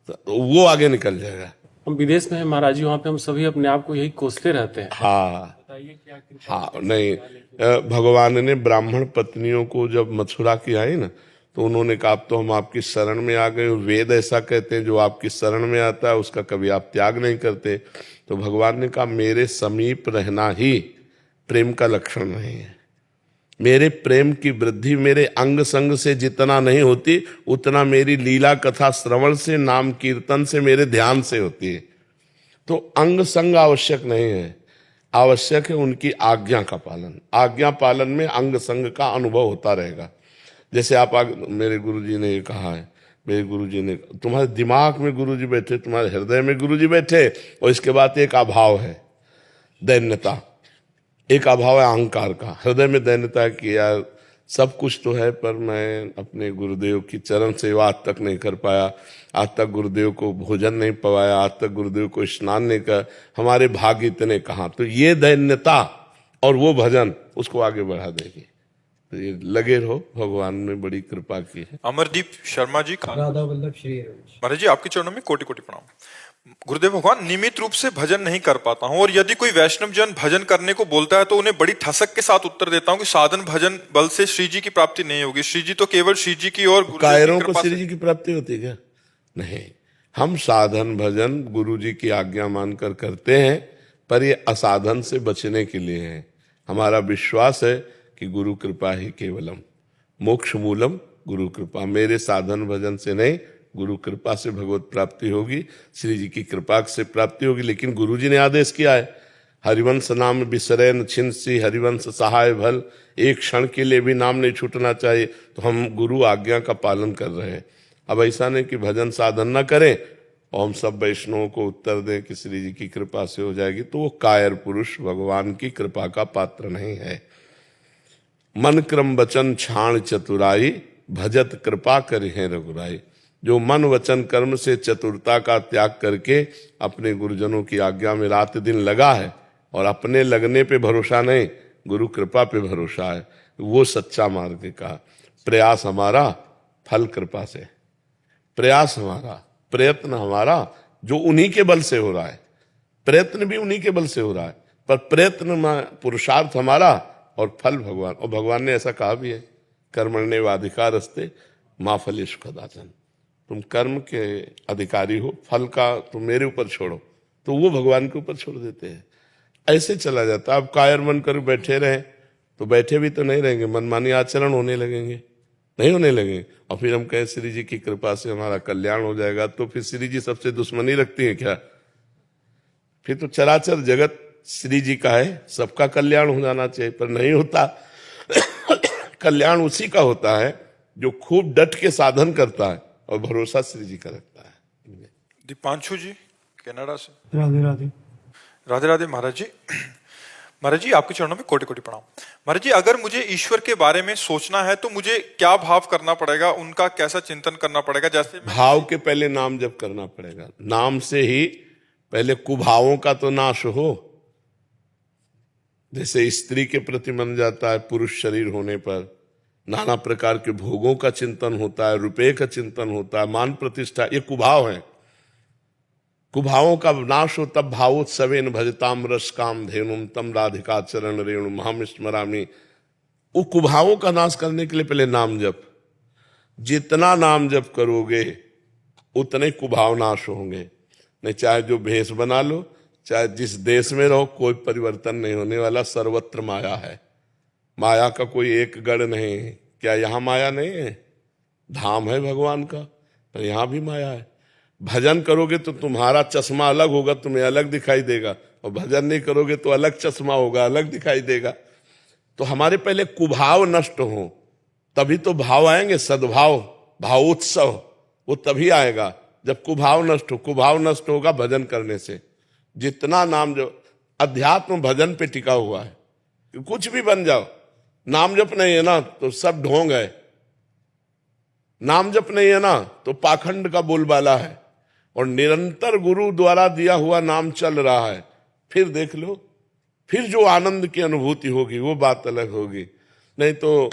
तो वो आगे निकल जाएगा। हम विदेश में हैं महाराज जी, वहाँ पे हम सभी अपने आप को यही कोसते रहते हैं। हाँ बताइए क्या कृपा। हाँ, नहीं, भगवान ने ब्राह्मण पत्नियों को जब मथुरा की आई ना, तो उन्होंने कहा अब तो हम आपकी शरण में आ गए। वेद ऐसा कहते हैं जो आपकी शरण में आता है उसका कभी आप त्याग नहीं करते। तो भगवान ने कहा मेरे समीप रहना ही प्रेम का लक्षण नहीं है। मेरे प्रेम की वृद्धि मेरे अंग संग से जितना नहीं होती, उतना मेरी लीला कथा श्रवण से, नाम कीर्तन से, मेरे ध्यान से होती है। तो अंग संग आवश्यक नहीं है, आवश्यक है उनकी आज्ञा का पालन। आज्ञा पालन में अंग संग का अनुभव होता रहेगा। जैसे आप मेरे गुरुजी ने ये कहा है, मेरे गुरुजी ने, तुम्हारे दिमाग में गुरुजी बैठे, तुम्हारे हृदय में गुरुजी बैठे, और इसके बाद एक अभाव है दैन्यता, एक अभाव है अहंकार का। हृदय में दैन्यता कि यार सब कुछ तो है, पर मैं अपने गुरुदेव की चरण सेवा आज तक नहीं कर पाया, आज तक गुरुदेव को भोजन नहीं पवाया, आज तक गुरुदेव को स्नान नहीं कर, हमारे भाग्य इतने कहाँ। तो ये दैन्यता और वो भजन उसको आगे बढ़ा देगी। तो ये लगे रहो, भगवान ने बड़ी कृपा की है। अमरदीप शर्मा जी, राधा वल्लभ श्री महाराज जी आपके चरणों में कोटि कोटि प्रणाम। गुरुदेव भगवान, नियमित रूप से भजन नहीं कर पाता हूं, और यदि कोई वैष्णव जन भजन करने को बोलता है तो उन्हें बड़ी ठसक के साथ उत्तर देता हूं कि साधन भजन बल से श्री जी की प्राप्ति नहीं होगी। श्री जी तो केवल श्री जी की और कायरों को श्री जी की प्राप्ति होती है क्या? नहीं, हम साधन भजन गुरु जी की आज्ञा मानकर करते हैं, पर ये असाधन से बचने के लिए है। हमारा विश्वास है कि गुरु कृपा ही केवलम, मोक्ष मूलम गुरु कृपा। मेरे साधन भजन से नहीं, गुरु कृपा से भगवत प्राप्ति होगी, श्री जी की कृपा से प्राप्ति होगी। लेकिन गुरु जी ने आदेश किया है, हरिवंश नाम बिसरैन छिंसी, हरिवंश सहाय भल, एक क्षण के लिए भी नाम नहीं छूटना चाहिए। तो हम गुरु आज्ञा का पालन कर रहे हैं। अब ऐसा नहीं कि भजन साधन न करें और हम सब वैष्णवों को उत्तर दें कि श्री जी की कृपा से हो जाएगी, तो वो कायर पुरुष भगवान की कृपा का पात्र नहीं है। मन क्रम वचन छाण चतुराई, भजत कृपा करि है रघुराई। जो मन वचन कर्म से चतुरता का त्याग करके अपने गुरुजनों की आज्ञा में रात दिन लगा है, और अपने लगने पे भरोसा नहीं, गुरु कृपा पे भरोसा है, वो सच्चा मार्ग का। प्रयास हमारा फल कृपा से, प्रयास हमारा, प्रयत्न हमारा जो उन्हीं के बल से हो रहा है, प्रयत्न भी उन्हीं के बल से हो रहा है, पर प्रयत्न में पुरुषार्थ हमारा और फल भगवान। और भगवान ने ऐसा कहा भी है, कर्मण्येवाधिकारस्ते मा फलेषु कदाचन। तुम कर्म के अधिकारी हो, फल का तुम मेरे ऊपर छोड़ो, तो वो भगवान के ऊपर छोड़ देते हैं। ऐसे चला जाता। अब कायर मन कर बैठे रहे तो बैठे भी तो नहीं रहेंगे, मनमानी आचरण होने लगेंगे, नहीं होने लगेंगे। और फिर हम कहें श्री जी की कृपा से हमारा कल्याण हो जाएगा, तो फिर श्री जी सबसे दुश्मनी रखती है क्या? फिर तो चराचर जगत श्री जी का है, सबका कल्याण हो जाना चाहिए, पर नहीं होता। कल्याण उसी का होता है जो खूब डट के साधन करता है और भरोसा श्री जी का रखता है। दीपांशु जी कनाडा से, राधे राधे। राधे राधे महाराज जी। महाराज जी आपके चरणों में कोटि कोटि प्रणाम। महाराज जी, अगर मुझे ईश्वर के बारे में सोचना है तो मुझे क्या भाव करना पड़ेगा, उनका कैसा चिंतन करना पड़ेगा? जैसे भाव के पहले नाम जप करना पड़ेगा। नाम से ही पहले कुभावों का तो नाश हो। जैसे स्त्री के प्रति मन जाता है, पुरुष शरीर होने पर नाना प्रकार के भोगों का चिंतन होता है, रुपये का चिंतन होता है, मान प्रतिष्ठा, ये कुभाव है। कुभावों का नाश हो तब भावोत्सवेन भजताम रस काम धेनुम तम राधिका चरण रेणु महम स्मरामि। वो कुभावों का नाश करने के लिए पहले नाम जप। जितना नाम जप करोगे उतने कुभाव नाश होंगे। नहीं, चाहे जो भेष बना लो, चाहे जिस देश में रहो, कोई परिवर्तन नहीं होने वाला। सर्वत्र माया है, माया का कोई एक गढ़ नहीं है। क्या यहाँ माया नहीं है? धाम है भगवान का, पर यहाँ भी माया है। भजन करोगे तो तुम्हारा चश्मा अलग होगा, तुम्हें अलग दिखाई देगा, और भजन नहीं करोगे तो अलग चश्मा होगा, अलग दिखाई देगा। तो हमारे पहले कुभाव नष्ट हो, तभी तो भाव आएंगे। सद्भाव, भावोत्सव, वो तभी आएगा जब कुभाव नष्ट हो। कुभाव नष्ट होगा भजन करने से। जितना नाम जो अध्यात्म भजन पे टिका हुआ है, कुछ भी बन जाओ, नाम जप नहीं है ना तो सब ढोंग है। नाम जप नहीं है ना तो पाखंड का बोलबाला है। और निरंतर गुरु द्वारा दिया हुआ नाम चल रहा है, फिर देख लो, फिर जो आनंद की अनुभूति होगी वो बात अलग होगी। नहीं तो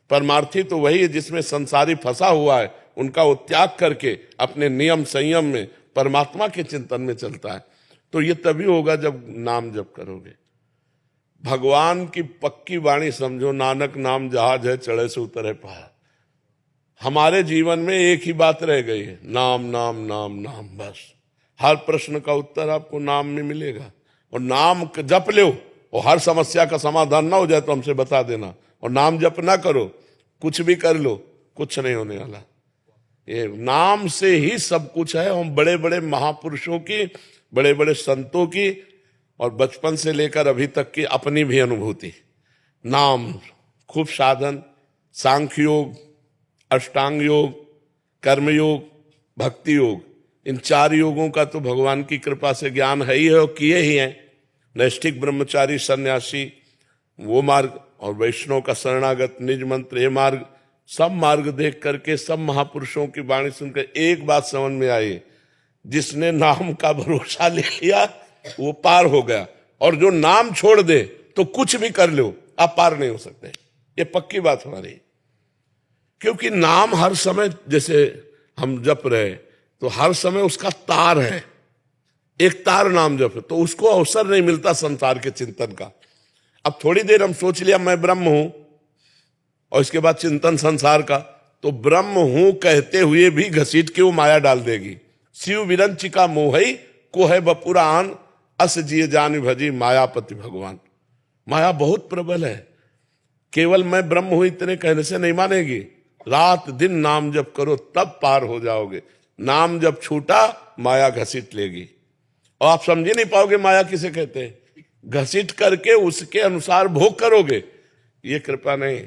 परमार्थी तो वही है जिसमें संसारी फंसा हुआ है, उनका वो त्याग करके अपने नियम संयम में परमात्मा के चिंतन में चलता है। तो ये तभी होगा जब नाम जप करोगे। भगवान की पक्की वाणी समझो, नानक नाम जहाज है चढ़े से उतरे पहाड़। हमारे जीवन में एक ही बात रह गई है, नाम नाम नाम नाम। बस हर प्रश्न का उत्तर आपको नाम में मिलेगा। और नाम जप लो और हर समस्या का समाधान ना हो जाए तो हमसे बता देना, और नाम जप ना करो, कुछ भी कर लो, कुछ नहीं होने वाला। ये नाम से ही सब कुछ है। हम बड़े बड़े महापुरुषों की, बड़े बड़े संतों की और बचपन से लेकर अभी तक की अपनी भी अनुभूति, नाम खूब साधन, सांख्य योग, अष्टांग योग, कर्मयोग, भक्ति योग, इन 4 योगों का तो भगवान की कृपा से ज्ञान है ही है और किए ही हैं। नैष्ठिक ब्रह्मचारी सन्यासी वो मार्ग, और वैष्णव का शरणागत निज मंत्र ये मार्ग, सब मार्ग देख करके सब महापुरुषों की वाणी सुनकर एक बात समझ में आई, जिसने नाम का भरोसा ले लिया वो पार हो गया, और जो नाम छोड़ दे तो कुछ भी कर लो आप पार नहीं हो सकते। ये पक्की बात हमारी, क्योंकि नाम हर समय, जैसे हम जप रहे तो हर समय उसका तार है, एक तार नाम जप, तो उसको अवसर नहीं मिलता संसार के चिंतन का। अब थोड़ी देर हम सोच लिया मैं ब्रह्म हूं, और इसके बाद चिंतन संसार का, तो ब्रह्म हूं कहते हुए भी घसीट के वो माया डाल देगी। शिव विरंचिका मोहई को है बपुरान, अस जिए जान भजी मायापति भगवान। माया बहुत प्रबल है, केवल मैं ब्रह्म हूं इतने कहने से नहीं मानेगी। रात दिन नाम जप करो तब पार हो जाओगे। नाम जब छूटा माया घसीट लेगी, और आप समझ ही नहीं पाओगे माया किसे कहते हैं। घसीट करके उसके अनुसार भोग करोगे, ये कृपा नहीं।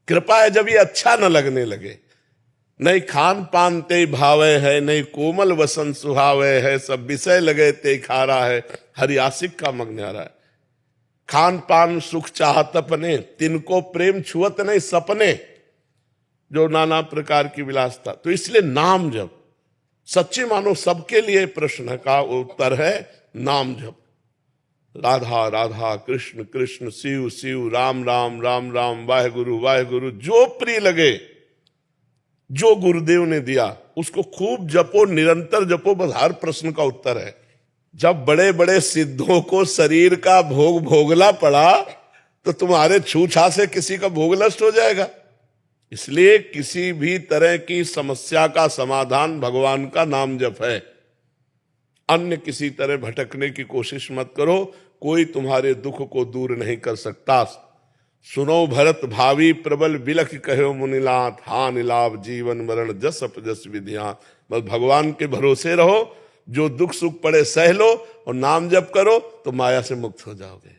कृपा है जब ये अच्छा न लगने लगे। नहीं खान पान ते भावे है, नहीं कोमल वसन सुहावे है, सब विषय लगे ते खारा है, हरि आशिक का मग न्यारा है। खान पान सुख चाहत अपने, तिनको प्रेम छुअत नहीं सपने, जो नाना प्रकार की विलासता। तो इसलिए नाम जप सच्चे मानो सबके लिए प्रश्न का उत्तर है नाम जप। राधा राधा कृष्ण कृष्ण शिव शिव राम राम राम राम वाहेगुरु वाहेगुरु, जो प्रिय लगे, जो गुरुदेव ने दिया उसको खूब जपो, निरंतर जपो, बस हर प्रश्न का उत्तर है। जब बड़े बड़े सिद्धों को शरीर का भोग भोगना पड़ा तो तुम्हारे छूछा से किसी का भोग नष्ट हो जाएगा। इसलिए किसी भी तरह की समस्या का समाधान भगवान का नाम जप है। अन्य किसी तरह भटकने की कोशिश मत करो, कोई तुम्हारे दुख को दूर नहीं कर सकता। सुनो भरत भावी प्रबल बिलख कहो मुनिलाथ, हा निलाभ जीवन मरण जस अप जस विधिया। बस भगवान के भरोसे रहो, जो दुख सुख पड़े सह लो और नाम जप करो तो माया से मुक्त हो जाओगे।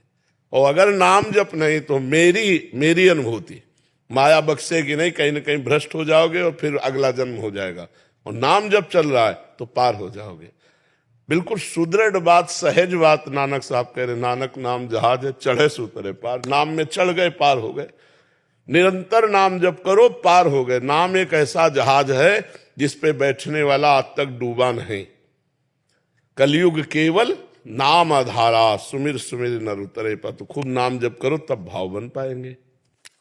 और अगर नाम जप नहीं तो मेरी अनुभूति माया बख्शेगी नहीं, कहीं ना कहीं भ्रष्ट हो जाओगे और फिर अगला जन्म हो जाएगा। और नाम जब चल रहा है तो पार हो जाओगे। बिल्कुल सुदृढ़ बात, सहज बात नानक साहब कह रहे, नानक नाम जहाज है चढ़े सुतरे पार। नाम में चढ़ गए पार हो गए। निरंतर नाम जप करो पार हो गए। नाम एक ऐसा जहाज है जिस पे बैठने वाला आज तक डूबा नहीं। कलयुग केवल नाम आधारा, सुमिर सुमिर नर उतरे पर। तो खूब नाम जप करो तब भाव बन पाएंगे।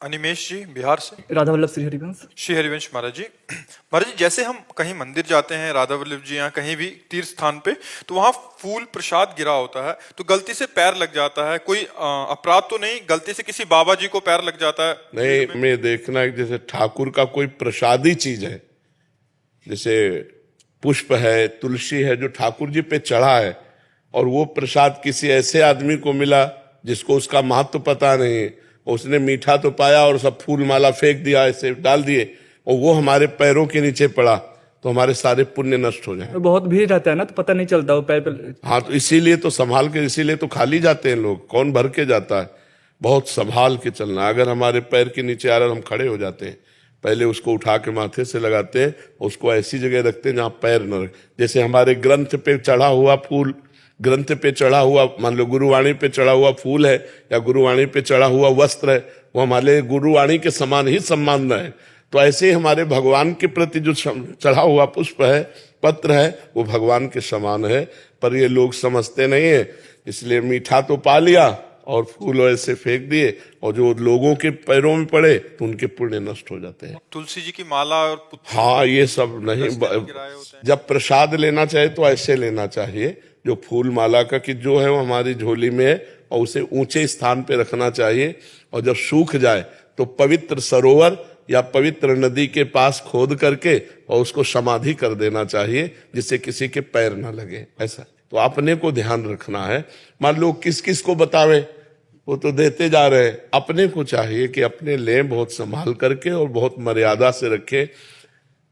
अनिमेश जी बिहार से। राधा वल्लभ श्री हरिवंश। श्री हरिवंश महाराज जी। महाराज जी, जैसे हम कहीं मंदिर जाते हैं, राधा वल्लभ जी यहाँ कहीं भी तीर्थ स्थान पे, तो वहां फूल प्रसाद गिरा होता है, तो गलती से पैर लग जाता है, कोई अपराध तो नहीं, गलती से किसी बाबा जी को पैर लग जाता है नहीं, मैं देखना है जैसे ठाकुर का कोई प्रसादी चीज है, जैसे पुष्प है, तुलसी है, जो ठाकुर जी पे चढ़ा है, और वो प्रसाद किसी ऐसे आदमी को मिला जिसको उसका महत्व पता नहीं है, उसने मीठा तो पाया और सब फूल माला फेंक दिया, ऐसे डाल दिए, और वो हमारे पैरों के नीचे पड़ा, तो हमारे सारे पुण्य नष्ट हो जाए। बहुत भीड़ रहता है ना, तो पता नहीं चलता वो पैर पे। हाँ, तो इसीलिए तो संभाल के, इसीलिए तो खाली जाते हैं लोग, कौन भर के जाता है। बहुत संभाल के चलना। अगर हमारे पैर के नीचे आ रहा है, हम खड़े हो जाते हैं, पहले उसको उठा के माथे से लगाते हैं, उसको ऐसी जगह रखते हैं जहां पैर न रखे। जैसे हमारे ग्रंथ पे चढ़ा हुआ फूल, ग्रंथ पे चढ़ा हुआ, मान लो गुरुवाणी पे चढ़ा हुआ फूल है या गुरुवाणी पे चढ़ा हुआ वस्त्र है, वो हमारे गुरुवाणी के समान ही सम्मान है। तो ऐसे ही हमारे भगवान के प्रति जो चढ़ा हुआ पुष्प है, पत्र है, वो भगवान के समान है। पर ये लोग समझते नहीं है, इसलिए मीठा तो पा लिया और फूल ऐसे फेंक दिए, और जो लोगों के पैरों में पड़े तो उनके पुण्य नष्ट हो जाते हैं। तुलसी जी की माला और हाँ, ये सब नहीं। जब प्रसाद लेना चाहे तो ऐसे लेना चाहिए, जो फूल माला का कि जो है वो हमारी झोली में है, और उसे ऊंचे स्थान पे रखना चाहिए। और जब सूख जाए तो पवित्र सरोवर या पवित्र नदी के पास खोद करके और उसको समाधि कर देना चाहिए, जिससे किसी के पैर ना लगे। ऐसा तो अपने को ध्यान रखना है। मान लो किस किस को बतावे, वो तो देते जा रहे हैं। अपने को चाहिए कि अपने लें बहुत संभाल करके और बहुत मर्यादा से रखे।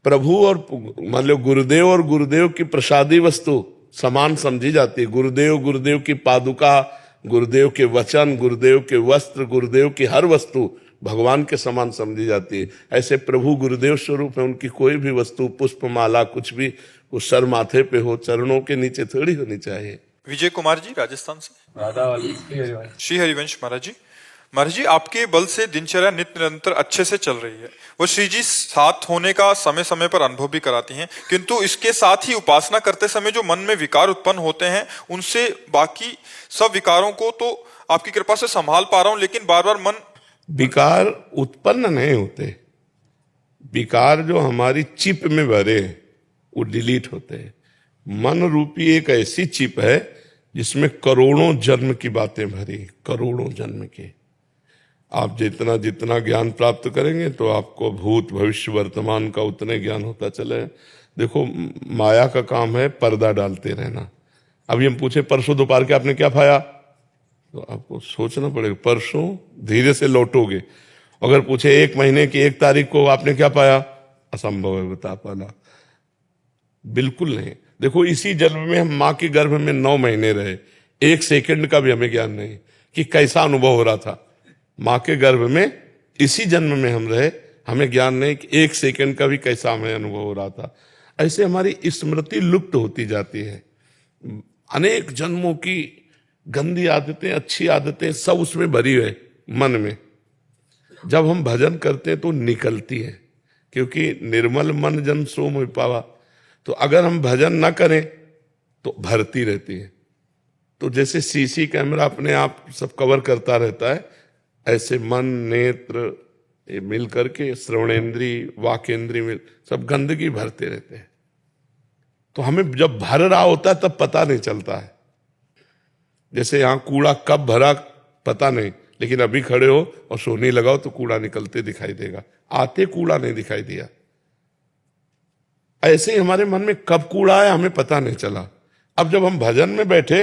प्रभु और मान लो गुरुदेव और गुरुदेव की प्रसादी वस्तु समान समझी जाती है। गुरुदेव की पादुका, गुरुदेव के वचन, गुरुदेव के वस्त्र, गुरुदेव की हर वस्तु भगवान के समान समझी जाती है। ऐसे प्रभु गुरुदेव स्वरूप है, उनकी कोई भी वस्तु, पुष्प माला, कुछ भी वो सर माथे पे हो, चरणों के नीचे थोड़ी होनी चाहिए। विजय कुमार जी राजस्थान से। राधा वाली श्री हरिवंश महाराज जी आपके बल से दिनचर्या नित्य निरंतर अच्छे से चल रही है। वो श्री जी साथ होने का समय समय पर अनुभव भी कराती हैं, किंतु इसके साथ ही उपासना करते समय जो मन में विकार उत्पन्न होते हैं, उनसे बाकी सब विकारों को तो आपकी कृपा से संभाल पा रहा हूं, लेकिन बार बार मन। विकार उत्पन्न नहीं होते, विकार जो हमारी चिप में भरे हैं वो डिलीट होते हैं। मन रूपी एक ऐसी चिप है जिसमें करोड़ों जन्म की बातें भरी, करोड़ों जन्म की। आप जितना जितना ज्ञान प्राप्त करेंगे तो आपको भूत भविष्य वर्तमान का उतने ज्ञान होता चले। देखो माया का काम है पर्दा डालते रहना। अभी हम पूछे परसों दोपहर के आपने क्या खाया, तो आपको सोचना पड़ेगा परसों धीरे से लौटोगे। अगर पूछे 1 महीने की 1 तारीख को आपने क्या पाया, असंभव है बता पाना, बिल्कुल नहीं। देखो इसी जन्म में हम माँ के गर्भ में 9 महीने रहे, 1 सेकंड का भी हमें ज्ञान नहीं कि कैसा अनुभव हो रहा था। माँ के गर्भ में इसी जन्म में हम रहे, हमें ज्ञान नहीं कि 1 सेकंड का भी कैसा हमें अनुभव हो रहा था। ऐसे हमारी स्मृति लुप्त होती जाती है। अनेक जन्मों की गंदी आदतें, अच्छी आदतें सब उसमें भरी है मन में। जब हम भजन करते हैं तो निकलती है, क्योंकि निर्मल मन जन सो मोहि पावा। तो अगर हम भजन ना करें तो भरती रहती है। तो जैसे सीसी कैमरा अपने आप सब कवर करता रहता है, ऐसे मन, नेत्र ये मिल करके श्रवणेन्द्री, वाकेंद्री मिल सब गंदगी भरते रहते हैं। तो हमें जब भर रहा होता है तब पता नहीं चलता है। जैसे यहाँ कूड़ा कब भरा पता नहीं, लेकिन अभी खड़े हो और सोनी लगाओ तो कूड़ा निकलते दिखाई देगा, आते कूड़ा नहीं दिखाई दिया। ऐसे ही हमारे मन में कब कूड़ा आया हमें पता नहीं चला। अब जब हम भजन में बैठे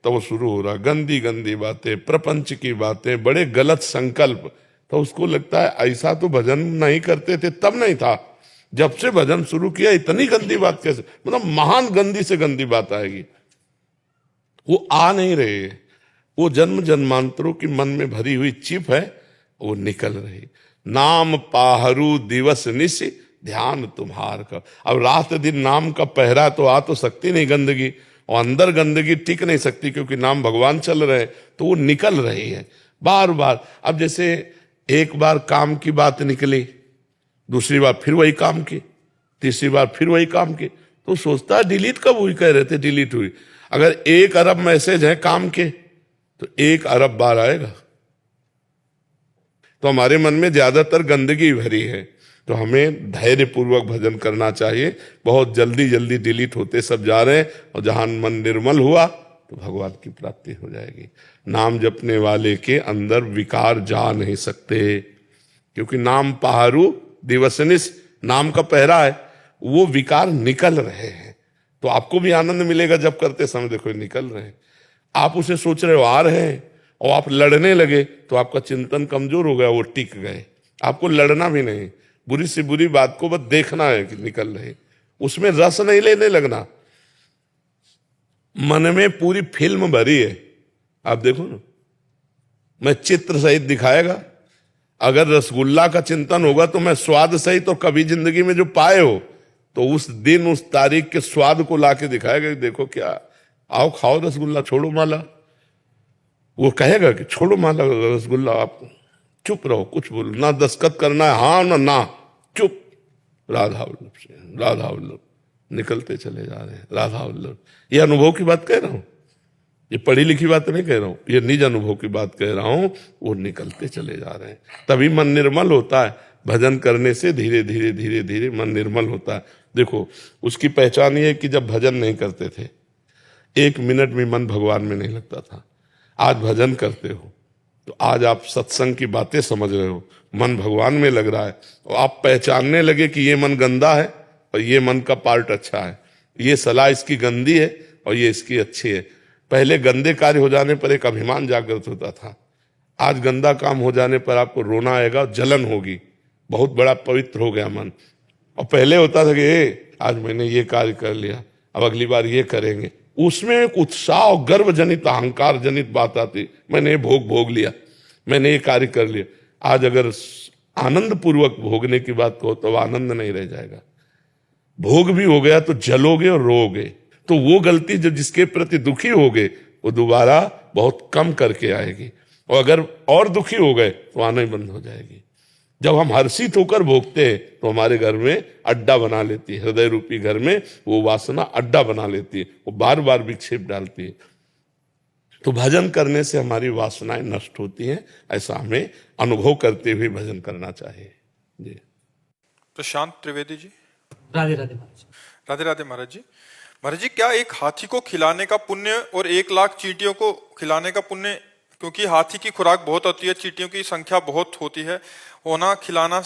तो वो शुरू हो रहा, गंदी गंदी बातें, प्रपंच की बातें, बड़े गलत संकल्प। तो उसको लगता है ऐसा तो भजन नहीं करते थे तब नहीं था, जब से भजन शुरू किया इतनी गंदी बात कैसे, मतलब महान गंदी से गंदी बात आएगी। वो आ नहीं रहे, वो जन्म जन्मांतरों की मन में भरी हुई चिप है, वो निकल रही। नाम पाहरू दिवस निश ध्यान तुम्हार का। अब रात दिन नाम का पहरा तो आ तो सकती नहीं गंदगी, और अंदर गंदगी टिक नहीं सकती, क्योंकि नाम भगवान चल रहे हैं तो वो निकल रही है बार बार। अब जैसे एक बार काम की बात निकली, दूसरी बार फिर वही काम की, तीसरी बार फिर वही काम की, तो सोचता है डिलीट कब हुई, कह रहे थे डिलीट हुई। अगर 1 अरब मैसेज है काम के तो 1 अरब बार आएगा। तो हमारे मन में ज्यादातर गंदगी भरी है, तो हमें धैर्य पूर्वक भजन करना चाहिए। बहुत जल्दी जल्दी डिलीट होते सब जा रहे हैं, और जहां मन निर्मल हुआ तो भगवान की प्राप्ति हो जाएगी। नाम जपने वाले के अंदर विकार जा नहीं सकते, क्योंकि नाम पहारू दिवसनिस, नाम का पहरा है, वो विकार निकल रहे हैं। तो आपको भी आनंद मिलेगा जब करते समय देखो निकल रहे हैं। आप उसे सोच रहे हो आ रहे हैं और आप लड़ने लगे तो आपका चिंतन कमजोर हो गया, वो टिक गए। आपको लड़ना भी नहीं, बुरी से बुरी बात को बस देखना है कि निकल रहे, उसमें रस नहीं लेने लगना। मन में पूरी फिल्म भरी है, आप देखो ना, मैं चित्र सहित दिखाएगा। अगर रसगुल्ला का चिंतन होगा तो मैं स्वाद सहित और कभी जिंदगी में जो पाए हो तो उस दिन उस तारीख के स्वाद को लाके दिखाएगा। देखो क्या, आओ खाओ रसगुल्ला, छोड़ो माला। वो कहेगा कि छोड़ो माला रसगुल्ला, आप चुप रहो, कुछ बोलो ना, दस्तखत करना है हाँ ना, चुप। राधा वल्लभ से राधा वल्लभ निकलते चले जा रहे हैं, राधा वल्लभ। ये अनुभव की बात कह रहा हूं, ये पढ़ी लिखी बात नहीं कह रहा हूं, ये निज अनुभव की बात कह रहा हूं। वो निकलते चले जा रहे हैं, तभी मन निर्मल होता है। भजन करने से धीरे धीरे धीरे धीरे मन निर्मल होता है। देखो उसकी पहचान ये है कि जब भजन नहीं करते थे 1 मिनट भी मन भगवान में नहीं लगता था। आज भजन करते हो तो आज आप सत्संग की बातें समझ रहे हो, मन भगवान में लग रहा है, और आप पहचानने लगे कि ये मन गंदा है और ये मन का पार्ट अच्छा है, ये सलाह इसकी गंदी है और ये इसकी अच्छी है। पहले गंदे कार्य हो जाने पर एक अभिमान जागृत होता था, आज गंदा काम हो जाने पर आपको रोना आएगा, जलन होगी, बहुत बड़ा पवित्र हो गया मन। और पहले होता था कि आज मैंने ये कार्य कर लिया, अब अगली बार ये करेंगे, उसमें एक उत्साह और गर्व जनित अहंकार जनित बात आती, मैंने ये भोग लिया, मैंने ये कार्य कर लिया। आज अगर आनंद पूर्वक भोगने की बात कहो तो आनंद नहीं रह जाएगा, भोग भी हो गया तो जलोगे और रोगे। तो वो गलती जो जिसके प्रति दुखी होगे वो दोबारा बहुत कम करके आएगी, और अगर और दुखी हो गए तो आना ही बंद हो जाएगी। जब हम हर्षित होकर भोगते हैं तो हमारे घर में अड्डा बना लेती है, हृदय रूपी घर में वो वासना अड्डा बना लेती है, वो बार बार विक्षेप डालती है। तो भजन करने से हमारी वासनाएं नष्ट होती हैं, ऐसा हमें अनुभव करते हुए भजन करना चाहिए। जी। प्रशांत त्रिवेदी जी। राधे राधे महाराज। राधे राधे महाराज जी। महाराज जी, क्या एक हाथी को खिलाने का पुण्य और 1 लाख चींटियों को खिलाने का पुण्य, क्योंकि हाथी की खुराक बहुत होती है, चींटियों की संख्या बहुत होती है, होना खिलाना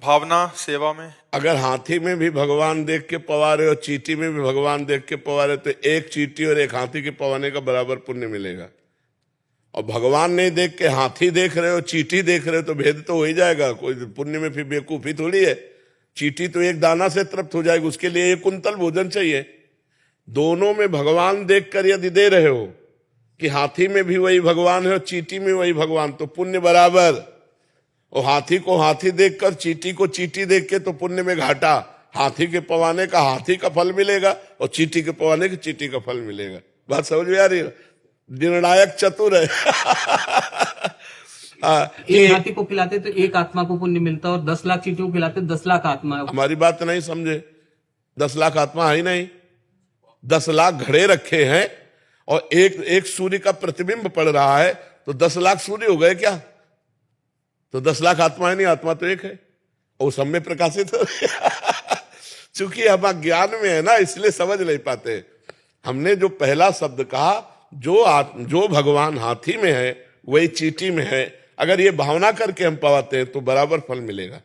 भावना सेवा में? अगर हाथी में भी भगवान देख के पवारे और चींटी में भी भगवान देख के पवारे तो एक चींटी और एक हाथी के पवाने का बराबर पुण्य मिलेगा। और भगवान नहीं देख के हाथी देख रहे हो, चींटी देख रहे हो तो भेद तो हो ही जाएगा, कोई पुण्य में फिर बेवकूफी थोड़ी है। चींटी तो एक दाना से तृप्त हो जाएगी, उसके लिए 1 कुंतल भोजन चाहिए। दोनों में भगवान देखकर यदि दे रहे हो कि हाथी में भी वही भगवान है और चींटी में वही भगवान, तो पुण्य बराबर। और हाथी को हाथी देखकर चींटी को चींटी देख के तो पुण्य में घाटा। हाथी के पवाने का हाथी का फल मिलेगा और चींटी के पवाने के चींटी का फल मिलेगा। बात समझ में आ रही है? निर्णायक चतुर है। एक हाथी को खिलाते तो 1 आत्मा को पुण्य मिलता, और 10 लाख चींटियों को खिलाते 10 लाख आत्मा। हमारी बात नहीं समझे, 10 लाख आत्मा है ही नहीं, 10 लाख घड़े रखे हैं और एक सूर्य का प्रतिबिंब पड़ रहा है, तो 10 लाख सूर्य हो गए क्या? तो 10 लाख आत्मा है नहीं, आत्मा तो एक है और सब में प्रकाशित हो। चूंकि हम अज्ञान में है ना, इसलिए समझ नहीं पाते। हमने जो पहला शब्द कहा, जो भगवान हाथी में है वही चींटी में है, अगर ये भावना करके हम पाते हैं तो बराबर फल मिलेगा,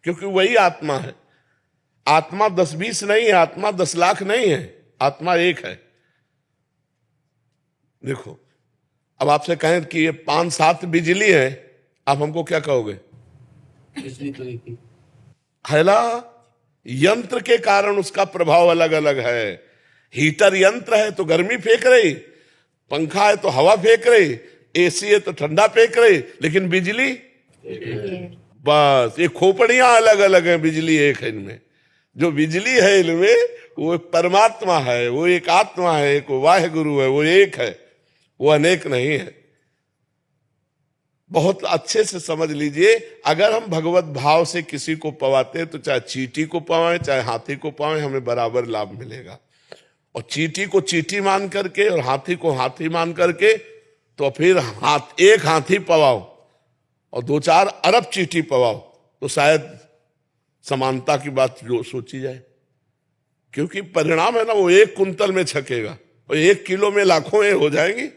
क्योंकि वही आत्मा है। आत्मा 10-20 नहीं है, आत्मा 10 लाख नहीं है, आत्मा एक है। देखो, अब आपसे कहें कि ये 5-7 बिजली है, आप हमको क्या कहोगे? बिजली तो एक ही है ना, यंत्र के कारण उसका प्रभाव अलग अलग है। हीटर यंत्र है तो गर्मी फेंक रही, पंखा है तो हवा फेंक रही, एसी है तो ठंडा फेंक रही, लेकिन बिजली बस, ये खोपड़ियां अलग अलग है, बिजली एक है इनमें। जो बिजली है इनमें वो परमात्मा है, वो एक आत्मा है, एक वाहे गुरु है, वो एक है, वो अनेक नहीं है। बहुत अच्छे से समझ लीजिए, अगर हम भगवत भाव से किसी को पवाते हैं तो चाहे चींटी को पवाएं चाहे हाथी को पवाएं, हमें बराबर लाभ मिलेगा। और चींटी को चींटी मान करके और हाथी को हाथी मान करके, तो फिर एक हाथी पवाओ और 2-4 अरब चींटी पवाओ तो शायद समानता की बात जो सोची जाए। क्योंकि परिणाम है ना, वो 1 कुंतल में छकेगा और 1 किलो में लाखों हो जाएंगी,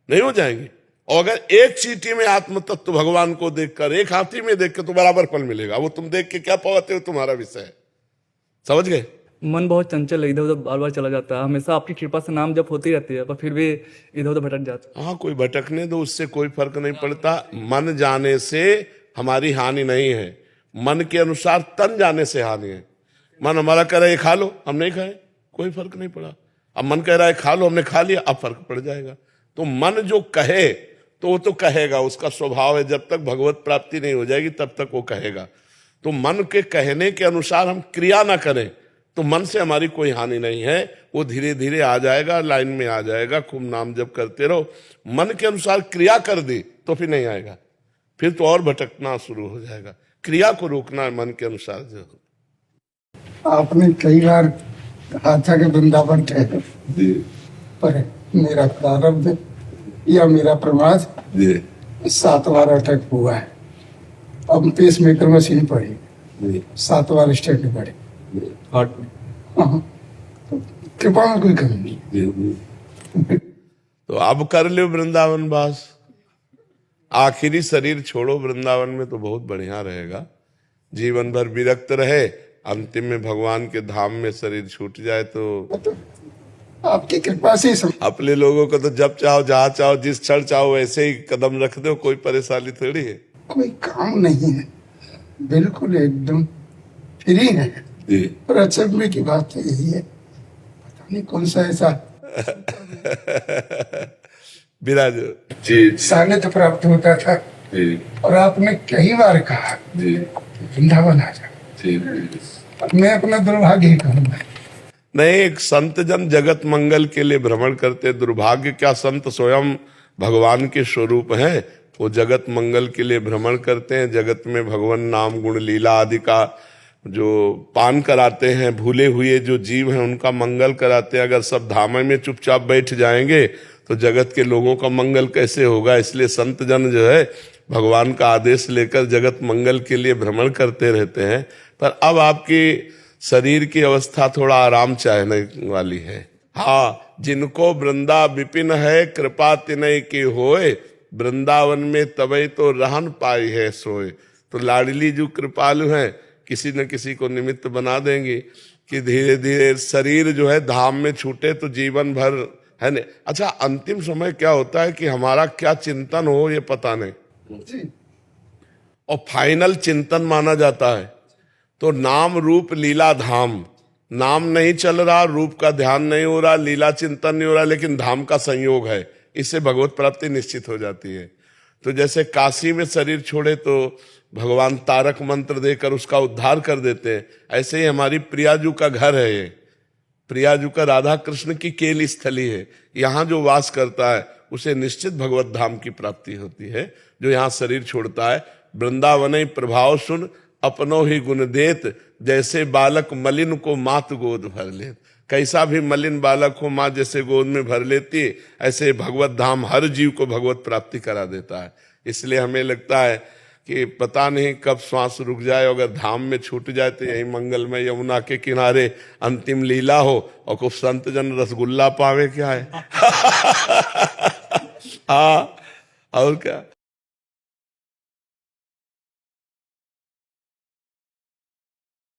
नहीं हो जाएंगी। और अगर एक चींटी में आत्म तत्व भगवान को देखकर, एक हाथी में देखकर, तो बराबर फल मिलेगा। वो तुम देख के क्या पाते हो तुम्हारा विषय है, समझ गए? मन बहुत चंचल है, इधर उधर बार बार चला जाता है। हमेशा आपकी कृपा से नाम जप होती रहती है, पर फिर भी इधर उधर भटक जाता है। हाँ, कोई भटकने दो, उससे कोई फर्क नहीं पड़ता। मन जाने से हमारी हानि नहीं है, मन के अनुसार तन जाने से हानि है। मन हमारा कह रहा है खा लो, हम नहीं खाए, कोई फर्क नहीं पड़ा। अब मन कह रहा है खा लो, हमने खा लिया, अब फर्क पड़ जाएगा। तो मन जो कहे तो वो तो कहेगा, उसका स्वभाव है। जब तक भगवत प्राप्ति नहीं हो जाएगी तब तक वो कहेगा। तो मन के कहने के अनुसार हम क्रिया ना करें तो मन से हमारी कोई हानि नहीं है, वो धीरे धीरे आ जाएगा, लाइन में आ जाएगा। खूब नाम जप करते रहो, मन के अनुसार क्रिया कर दी तो फिर नहीं आएगा, फिर तो और भटकना शुरू हो जाएगा। क्रिया को रोकना है मन के अनुसार। जो आपने कई बार कहा कि वृंदावन ठहरे, पर मेरा प्रारब्ध या मेरा प्रमाद 7 बार अटैक हुआ है। अब पेस मेकर मशीन पड़ी, 7 बार स्टेंट पड़े। हाँ, कृपा में कोई कमी नहीं। तो अब कर लो वृंदावन वास, आखिरी शरीर छोड़ो वृंदावन में, तो बहुत बढ़िया रहेगा। जीवन भर विरक्त रहे, अंतिम में भगवान के धाम में शरीर छूट जाए तो आपकी कृपा से अपने लोगों को तो जब चाहो जहाँ चाहो जिस क्षण चाहो वैसे ही कदम रख दो, कोई परेशानी थोड़ी है। कोई काम नहीं है, बिल्कुल एकदम फ्री है। और अचंभे की बात तो यही है, पता नहीं कौन सा ऐसा विराज सानिध्य प्राप्त होता था। और आपने कई बार कहा वृंदावन आ जा, मैं अपना दुर्भाग्य ही कहूंगा। नहीं, एक संत जन जगत मंगल के लिए भ्रमण करते, दुर्भाग्य क्या, संत स्वयं भगवान के स्वरूप हैं, वो जगत मंगल के लिए भ्रमण करते हैं, जगत में भगवान नाम गुण लीला आदि का जो पान कराते हैं, भूले हुए जो जीव हैं उनका मंगल कराते हैं। अगर सब धामे में चुपचाप बैठ जाएंगे तो जगत के लोगों का मंगल कैसे होगा। इसलिए संत जन जो है भगवान का आदेश लेकर जगत मंगल के लिए भ्रमण करते रहते हैं। पर अब आपकी शरीर की अवस्था थोड़ा आराम चाहने वाली है। हाँ, जिनको वृंदा विपिन है, कृपा तिनय की होए, वृंदावन में तबई तो रहन पाई है सोए। तो लाडली जो कृपालु हैं, किसी न किसी को निमित्त बना देंगी कि धीरे धीरे शरीर जो है धाम में छूटे तो जीवन भर है न। अच्छा, अंतिम समय क्या होता है कि हमारा क्या चिंतन हो ये पता नहीं, और फाइनल चिंतन माना जाता है। तो नाम रूप लीला धाम, नाम नहीं चल रहा, रूप का ध्यान नहीं हो रहा, लीला चिंतन नहीं हो रहा, लेकिन धाम का संयोग है, इससे भगवत प्राप्ति निश्चित हो जाती है। तो जैसे काशी में शरीर छोड़े तो भगवान तारक मंत्र देकर उसका उद्धार कर देते हैं, ऐसे ही हमारी प्रियाजू का घर है ये, प्रियाजू का राधा कृष्ण की केल स्थली है। यहाँ जो वास करता है उसे निश्चित भगवत धाम की प्राप्ति होती है। जो यहाँ शरीर छोड़ता है, वृंदावन प्रभाव सुन अपनो ही गुण देत, जैसे बालक मलिन को मात गोद भर लेत। कैसा भी मलिन बालक हो माँ जैसे गोद में भर लेती है, ऐसे भगवत धाम हर जीव को भगवत प्राप्ति करा देता है। इसलिए हमें लगता है कि पता नहीं कब श्वास रुक जाए, अगर धाम में छूट जाए तो यही मंगलमय यमुना के किनारे अंतिम लीला हो और कुछ संत जन रसगुल्ला पावे, क्या है। हाँ, और क्या।